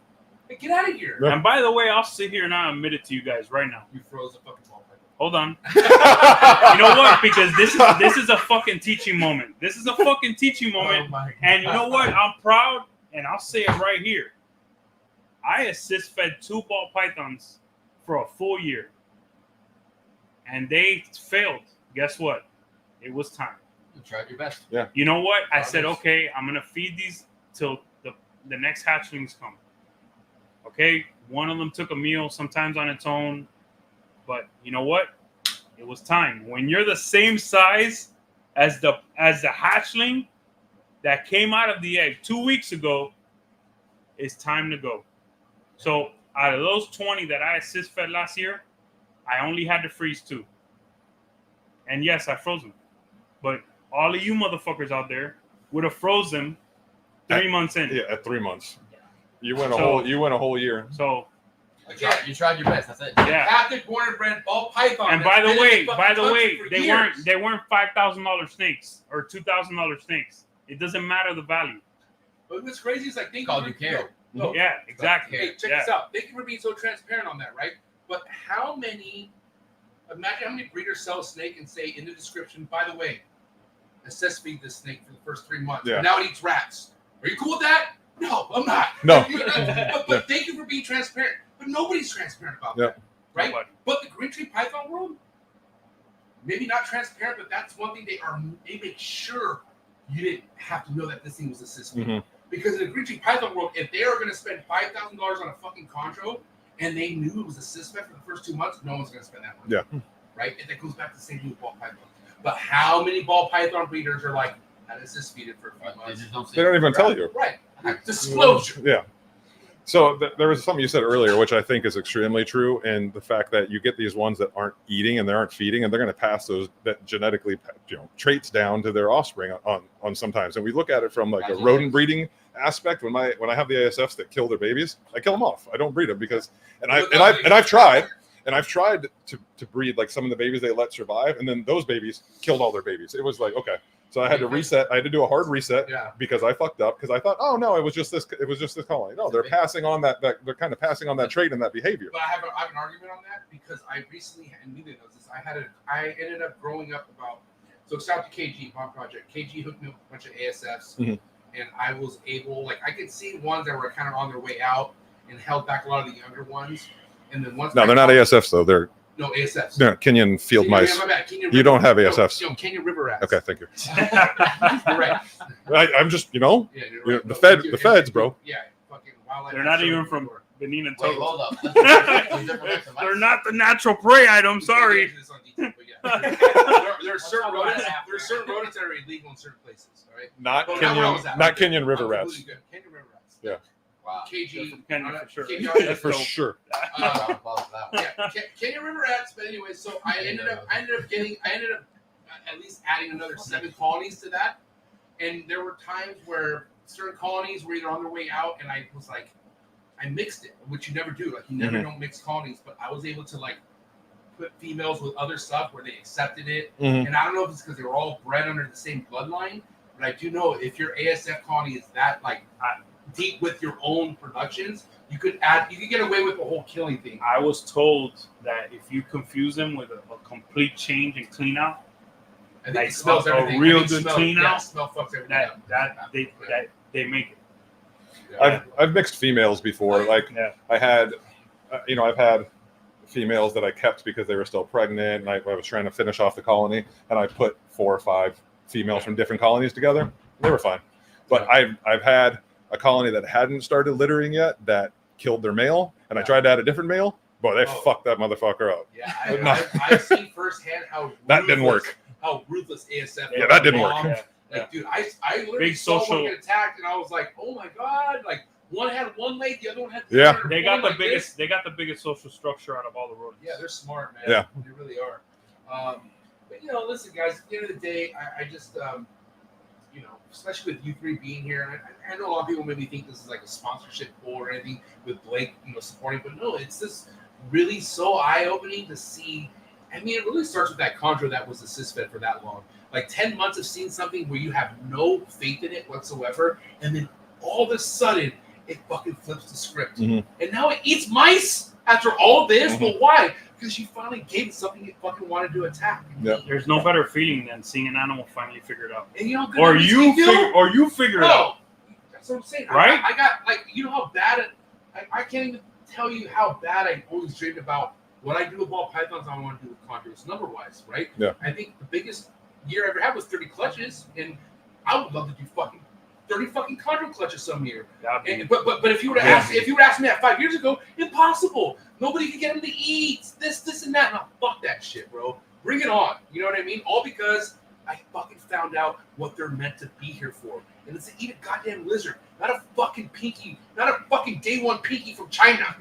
Get out of here. And by the way, I'll sit here and I'll admit it to you guys right now. You froze a fucking ball python. Hold on. You know what? Because this is a fucking teaching moment. This is a fucking teaching moment. And you know what? I'm proud, and I'll say it right here. I assist fed 2 ball pythons for a full year, and they failed. Guess what? It was time. You tried your best. Yeah. You know what? I said, okay, I'm gonna feed these till the next hatchlings come. Okay, one of them took a meal sometimes on its own, but you know what? It was time. When you're the same size as the hatchling that came out of the egg 2 weeks ago, it's time to go. So out of those 20 that I assist fed last year, I only had to freeze 2. And yes, I froze them. But all of you motherfuckers out there would have froze them 3 months in. Yeah, at 3 months. You went a whole year. So Again, You tried your best. That's it. yeah. captive born and bred ball python. And that's by the been in way, fucking country for years. they weren't $5,000 snakes or $2,000 snakes. It doesn't matter the value. But what's crazy is like, think Called you care. No, Yeah, exactly. hey, check Yeah. this out. Thank you for being so transparent on that, right? But how many? Imagine how many breeders sell a snake and say in the description, by the way, assess feed this snake for the first 3 months. Yeah. Now it eats rats. Are you cool with that? No, I'm not. No. but thank you for being transparent. But nobody's transparent about Yep. that, right? Nobody. But the green tree python world, maybe not transparent, but that's one thing they make sure you didn't have to know that this thing was a system. Mhm. Because in the green tree python world, if they are going to spend $5,000 on a fucking chondro and they knew it was a suspect for the first 2 months, no one's going to spend that money. Yeah. Right? And that goes back to the same thing with ball python. But how many ball python breeders are like, I assist feed it for a few They months? just don't say They don't even tell you. Right. Disclosure. Yeah. So there was something you said earlier, which I think is extremely true, and the fact that you get these ones that aren't eating and they aren't feeding, and they're going to pass those that genetically, traits down to their offspring on sometimes. And we look at it from like a rodent breeding aspect. When I have the ASFs that kill their babies, I kill them off. I don't breed them because, I've tried to breed like some of the babies they let survive, and then those babies killed all their babies. It was like, okay. So I had to reset. I had to do a hard reset because I fucked up because I thought, oh no, it was just this colony. No, they're passing on that they're kind of passing on that trait and that behavior. But I have an argument on that because I recently, and neither knows this, I ended up growing up so shout out to KG, Bomb Project. KG hooked me up with a bunch of ASFs, and I was able, I could see ones that were kind of on their way out and held back a lot of the younger ones. And then once they're not ASFs though. They're no ASFs. No, Kenyan field mice. My bad. Kenyan you don't have ASFs. No, Kenyan river rats. Okay, thank you. You're right. I'm just, Yeah, you're right. the feds, bro. Yeah, fucking wildlife. They're not even from Benin and Wait, Togo. hold up. They're not the natural prey item. Sorry. There are certain rodents. There are certain rodents that are illegal in certain places. All right. Not But not where I was at. Kenyan river rats. Really good. Kenyan river rats. Yeah. Wow. KG. From Kenya, for sure. KG, For sure. Kenyan river rats. But anyway, so I ended up at least adding another 7 colonies to that. And there were times where certain colonies were either on their way out, and I was like, I mixed it, which you never do. Like you never don't mix colonies, but I was able to put females with other stuff where they accepted it. And I don't know if it's because they were all bred under the same bloodline, but I do know if your ASF colony is that deep with your own productions, you could get away with the whole killing thing. I was told that if you confuse them with a complete change and clean out, I think it smells everything. A real good clean out, smell fucks everything up. that they make it. I've mixed females before. I had, I've had females that I kept because they were still pregnant, and I was trying to finish off the colony, and I put 4 or 5 females from different colonies together. They were fine. But I've had a colony that hadn't started littering yet that killed their male, and I tried to add a different male. Boy, they fucked that motherfucker up. Yeah, I've seen firsthand how that didn't work. How ruthless ASF. Yeah, that didn't work. Dude, I literally saw one get attacked, and I was like, oh my god! One had one leg, the other one had. They got the biggest. They got the biggest social structure out of all the rodents. Yeah, they're smart, man. Yeah, they really are. But listen, guys. At the end of the day, I just, especially with you 3 being here, I know a lot of people maybe think this is like a sponsorship pool or anything with Blake, supporting, but no, it's just really so eye-opening to see. I mean, it really starts with that chondro that was assist-fed for that long. 10 months of seeing something where you have no faith in it whatsoever, and then all of a sudden, it fucking flips the script. And now it eats mice after all this. But why? Because you finally gave it something you fucking wanted to attack. Yeah. There's no better feeling than seeing an animal finally figure it out. And you know, good Or at least you do? figure it out. That's what I'm saying. Right? I got, like, you know how bad I can't even tell you how bad I always dreamed about what I do with ball pythons. I want to do with chondros, number wise, right? Yeah. I think the biggest year I ever had was 30 clutches, and I would love to do fucking 30 fucking chondro clutches some year. And, but if you would have asked me that 5 years ago, impossible. Nobody could get them to eat this and that. No, fuck that shit, bro. Bring it on. You know what I mean? All because I fucking found out what they're meant to be here for. And it's to eat a goddamn lizard, not a fucking pinky, not a fucking day one pinky from China.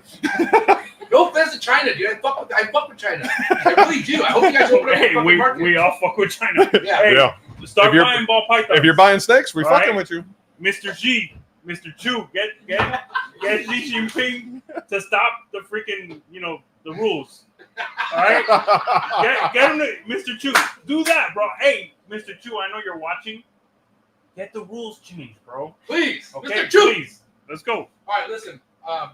No offense to China, dude. I fuck with China. I really do. I hope you guys open up the fucking market. We all fuck with China. Yeah. Hey, Yeah. start If you're- buying ball pythons. If you're buying steaks, we All fucking right. with you. Mr. G, Mr. Chu, get Xi Jinping to stop the freaking, the rules. All right? Get him to, Mr. Chu, do that, bro. Hey, Mr. Chu, I know you're watching. Get the rules changed, bro. Please. Okay, Mr. Chu. please. Let's go. All right, listen.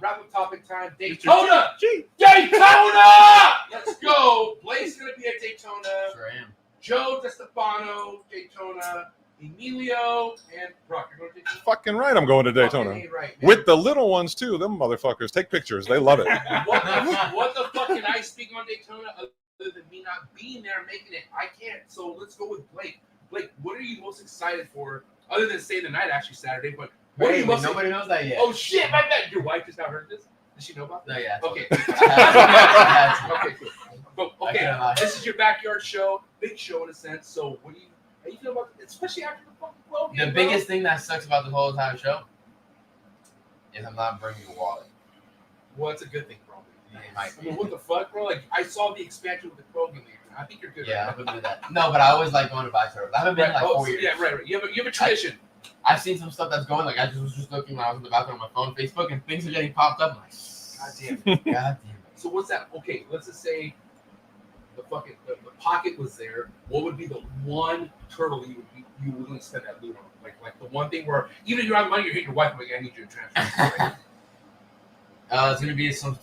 Wrap up topic time. Mr. Daytona. G. Daytona. Let's go. Blake's going to be at Daytona. Sure am. Joe DeStefano, Daytona. Emilio and Brock. You're going to Daytona? Fucking right, I'm going to Daytona. Fucking right, man. With the little ones too. Them motherfuckers take pictures. They love it. What the fuck can I speak on Daytona other than me not being there and making it? I can't. So let's go with Blake. Blake, what are you most excited for? Other than staying the night, actually Saturday, but what are you most? Nobody knows that yet. Oh shit! My bad. Your wife just now heard this. Does she know about No, this? yeah. Okay. I Okay. Cool. But, I okay. can't lie. This is your backyard show, big show in a sense. So what do you? How you feel about it? Especially after the fucking Quail game, The bro? biggest thing that sucks about the whole entire show is I'm not bringing a wallet. Well, it's a good thing, probably. It might I mean, what the fuck, bro? Like, I saw the expansion with the Quail game. I think you're good. Yeah, right? I'm gonna do that. No, but I always like going to buy turtles. I haven't been in like 4 years. Yeah, right. You have a tradition. I've seen some stuff that's going. Like I was just looking when I was in the bathroom on my phone, Facebook, and things are getting popped up. I'm like, God damn it. God damn it. So what's that? Okay, let's just say the fucking the pocket was there. What would be the one turtle you would willing to spend that loot on? Like the one thing where even if you're on money, you're hitting your wife. I'm like, I need you to transfer. Right? It's gonna be some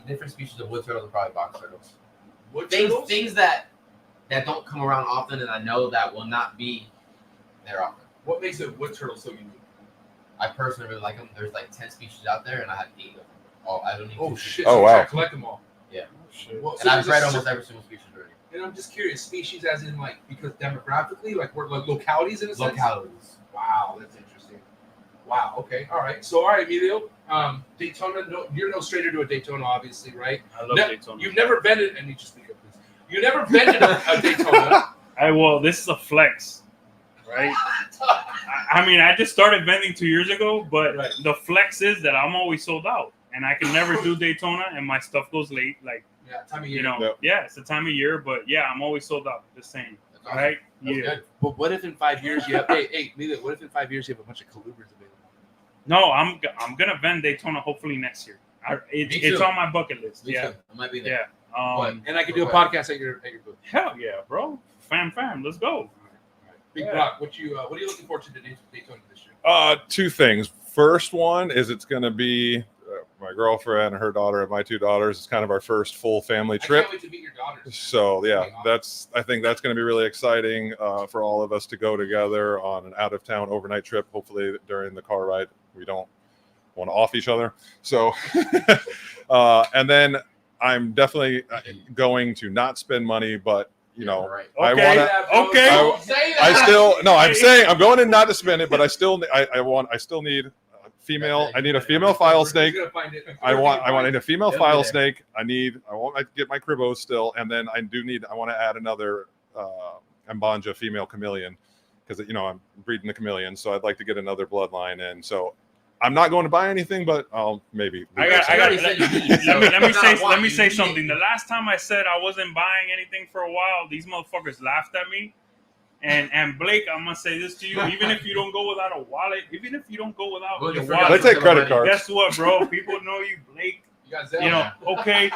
different species of wood turtles and probably box turtles. What turtles? Things that don't come around often, and I know that will not be there often. What makes a wood turtle so unique? I personally really like them. There's like 10 species out there, and I have 8 of them. Oh, I don't need. Oh 2 shit! species. Oh, So you wow. try to collect them all. Yeah. Well, And I've there's read a almost cer- every single species already. And I'm just curious, species as in like because demographically, like we're like localities in a sense. Localities. Wow, that's interesting. Wow. Okay. All right. So, all right, Emilio. Daytona. No, you're no stranger to a Daytona, obviously, right? I love Ne- Daytona. You've never vended, and you just speak up, please. You never vended a Daytona. Well, this is a flex, right? I mean, I just started vending 2 years ago, but Right. the flex is that I'm always sold out, and I can never do Daytona, and my stuff goes late. Like, Yeah, time of year. you know, Yep. yeah, it's the time of year, but yeah, I'm always sold out. The same, That's awesome. right? That's Yeah. good. But what if in 5 years you have? hey, Emilio, what if in 5 years you have a bunch of calibers available? No, I'm gonna vend Daytona hopefully next year. Me It's too. on my bucket list. Me Yeah, too. I might be there. yeah. And I can do a Okay. podcast at your booth. Hell yeah, bro. Fam, let's go. Big Yeah. Rock, what are you looking forward to Daytona this year? 2 things. First one is it's going to be my girlfriend, her daughter, and my 2 daughters. It's kind of our first full family I trip. can't wait to meet your daughters. So yeah, Awesome. I think that's going to be really exciting for all of us to go together on an out of town overnight trip. Hopefully during the car ride we don't want to off each other. So and then I'm definitely going to not spend money, but you know, Right. I Okay. want to. That, bro. Okay. Don't say that. I still no. I'm saying I'm going in not to spend it, but I still need a female. I need a female file We're snake. gonna find it. I need a female They'll be file there. snake. I want to get my cribos still, and then I want to add another Mbanja female chameleon because you know I'm breeding the chameleon, so I'd like to get another bloodline in. So I'm not going to buy anything, but I'll maybe. I got. already said you need, so Let me it's not say. want, Let me you say need something. it. The last time I said I wasn't buying anything for a while, these motherfuckers laughed at me. And Blake, I'm gonna say this to you: even if you don't go without a wallet, even if you don't go without Well, your you forgot wallet, They take credit cards. guess what, bro? People know you, Blake. You got Zell. You know, okay.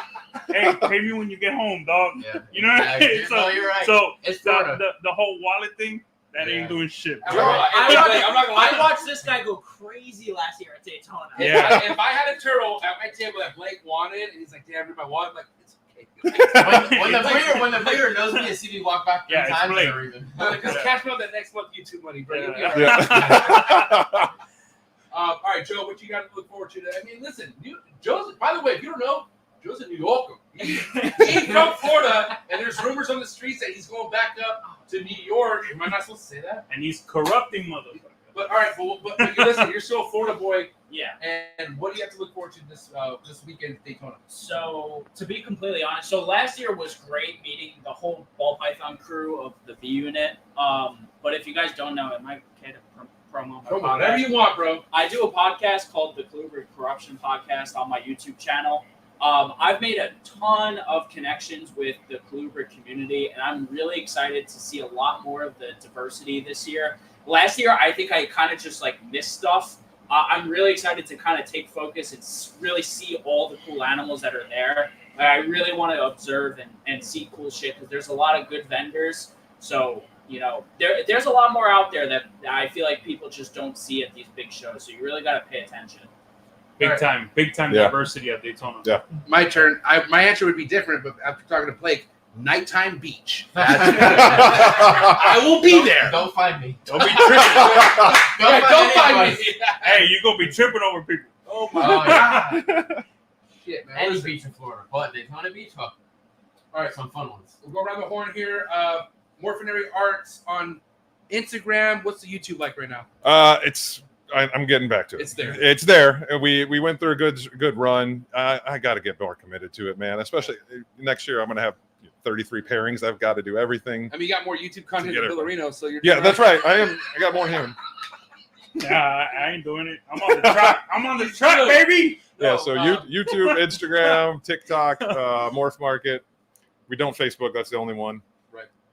Hey, pay me when you get home, dog. Yeah. You know what I mean? No, you're right. So It's Florida. the whole wallet thing, that Yeah. ain't doing shit. I'm Bro. not gonna lie. I watched this guy go crazy last year at Daytona. Yeah. If I had a turtle at my table that Blake wanted, and he's like, "Damn, I need my wallet," I'm like, it's when the breeder knows me, and see me walk back 3 Yeah, it's times, Blake. or even. Because cash me out that next month YouTube money, bro. You'll be all right. Yeah. All right, Joe, what you got to look forward to? I mean, listen, Joe's, by the way, if you don't know, Joe's a New Yorker. He's from Florida, and there's rumors on the streets that he's going back up to New York. Am I not supposed to say that? And he's corrupting motherfucker. But all right, but listen, you're still a Florida boy, Yeah. and what do you have to look forward to this weekend at Daytona? So, to be completely honest, so last year was great meeting the whole ball python crew of the V unit. But if you guys don't know, it might kind of promo my podcast. Whatever you want, bro. I do a podcast called the Kluber Corruption Podcast on my YouTube channel. I've made a ton of connections with the Kluber community, and I'm really excited to see a lot more of the diversity this year. Last year, I think I kind of just like missed stuff. I'm really excited to kind of take focus and really see all the cool animals that are there. I really want to observe and see cool shit because there's a lot of good vendors. So, you know, there's a lot more out there that I feel like people just don't see at these big shows. So you really got to pay attention. Big time Yeah. diversity at Daytona. Yeah. My turn. My answer would be different, but after talking to Blake, nighttime beach. I will be there. Don't find me. Don't be tripping. Don't find me. Hey, you gonna be tripping over people. Oh Oh, my yeah. god. Shit, man. Any Listen. beach in Florida, but Daytona Beach, All right, some fun ones. we'll go around the horn here. Morphinary Arts on Instagram. What's the YouTube like right now? I'm getting back to it. It's there. It's there. We went through a good run. I got to get more committed to it, man. Especially next year, I'm gonna have 33 pairings. I've got to do everything. I mean, you got more YouTube content To than get it. Villarino, so you're Yeah, that's right. I got more him. Nah, I ain't doing it. I'm on the track. I'm on the track, baby. Yeah. So YouTube, Instagram, TikTok, Morph Market. We don't Facebook. That's the only one.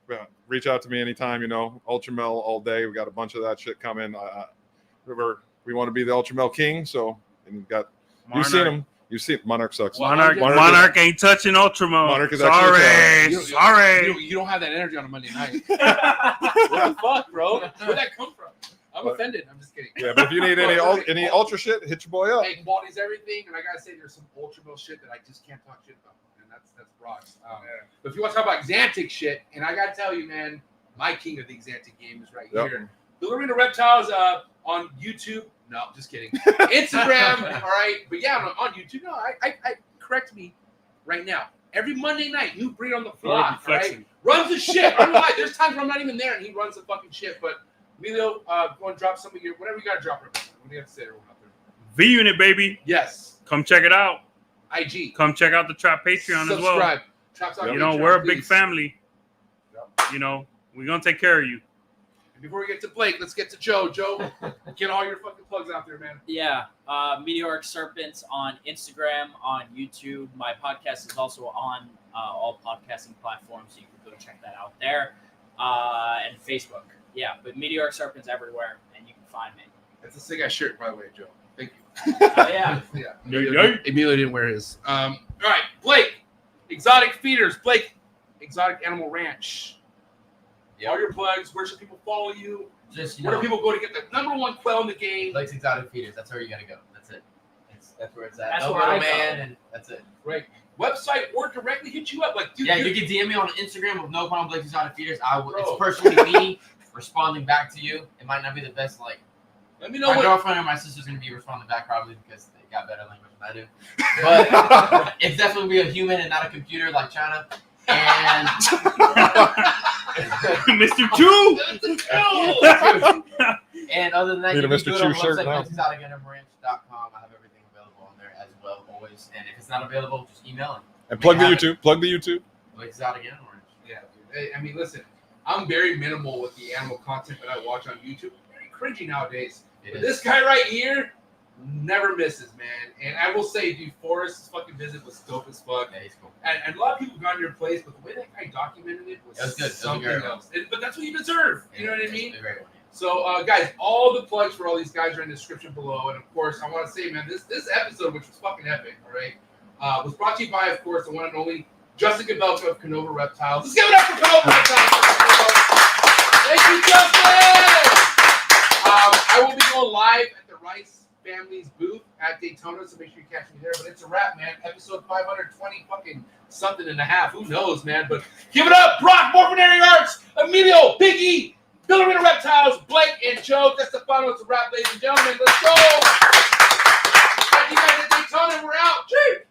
Right. Reach out to me anytime. You know, Ultramel all day. We got a bunch of that shit coming. We want to be the Ultramel king. So, and you've got you've seen him. You see, Monarch sucks. Monarch ain't touching Ultramel. Monarch is actually Sorry. You don't have that energy on a Monday night. What the fuck, bro? Where'd that come from? I'm offended. I'm just kidding. Yeah, but if you need any ultra shit, hit your boy up. Hey, quality's everything, and I gotta say, there's some Ultramel shit that I just can't talk shit about, and that's rocks. But if you want to talk about Xantic shit, and I gotta tell you, man, my king of the Xantic game is right here. VILLARINO Reptiles on YouTube. No, just kidding. Instagram, all right. But yeah, on YouTube. No, I correct me right now. Every Monday night, new breed on the flock, right? Runs the shit. I don't know why. There's times where I'm not even there, and he runs the fucking shit. But Emilio, go and drop some of your whatever you got to drop. What do you have to say, everyone out there? V Unit, baby. Yes. Come check it out. IG. Come check out the Trap Patreon as well. Subscribe. You know, we're a big family. You know, we're gonna take care of you. Before we get to Blake, let's get to Joe. Joe, get all your fucking plugs out there, man. Yeah, Meteoric Serpents on Instagram, on YouTube. My podcast is also on all podcasting platforms, so you can go check that out there. And Facebook. Yeah, but Meteoric Serpents everywhere, and you can find me. That's a sick ass shirt, by the way, Joe. Thank you. Oh, yeah. Emilio didn't wear his. All right, Blake, Exotic Feeders. Blake, Exotic Animal Ranch. All your plugs. Where should people follow you? Where do people go to get the number one quail in the game? Blake's Exotic Feeders. That's where you gotta go. That's it. That's where it's at. That's no where I middleman, go. and that's it. Right. Website or directly hit you up. Like, dude, Yeah, you can DM me on Instagram with no problem. Blake's Exotic Feeders. Bro. It's personally me responding back to you. It might not be the best. Like, let me know my what. girlfriend or my sister's gonna be responding back probably because they got better language than I do. But it's definitely be a human and not a computer like China. And Mr. Chu. And other than that, Need you a can Mr. do it Chu on the shirt website, now. Blake'sExoticAnimalRanch.com. I have everything available on there as well, always. And if it's not available, just email it. And plug the YouTube. Plug the YouTube. Blake's Exotic Animal Ranch. Yeah, dude. Hey, I mean, listen, I'm very minimal with the animal content that I watch on YouTube. Very cringy nowadays. But this guy right here never misses, man. And I will say, dude, Forrest's fucking visit was dope as fuck. Yeah, he's cool. And a lot of people got in your place, but the way that guy documented it was, It was good. It was something very else. But that's what you deserve. You know what I mean? It's very well. So, guys, all the plugs for all these guys are in the description below. And, of course, I want to say, man, this episode, which was fucking epic, all right, was brought to you by, of course, the one and only Justin Gabelka of Kinova Reptiles. Let's give it up for Kinova Reptiles. Thank you, Justin! I will be going live at the Rice Family's booth at Daytona, so make sure you catch me there. But it's a wrap, man. Episode 520 fucking something and a half. Who knows, man? But give it up, Brock, Morphinary Arts, Emilio, Biggie, Villarino Reptiles, Blake, and Joe. That's the final. It's a wrap, ladies and gentlemen. Let's go. Thank you guys at Daytona. We're out. Cheers.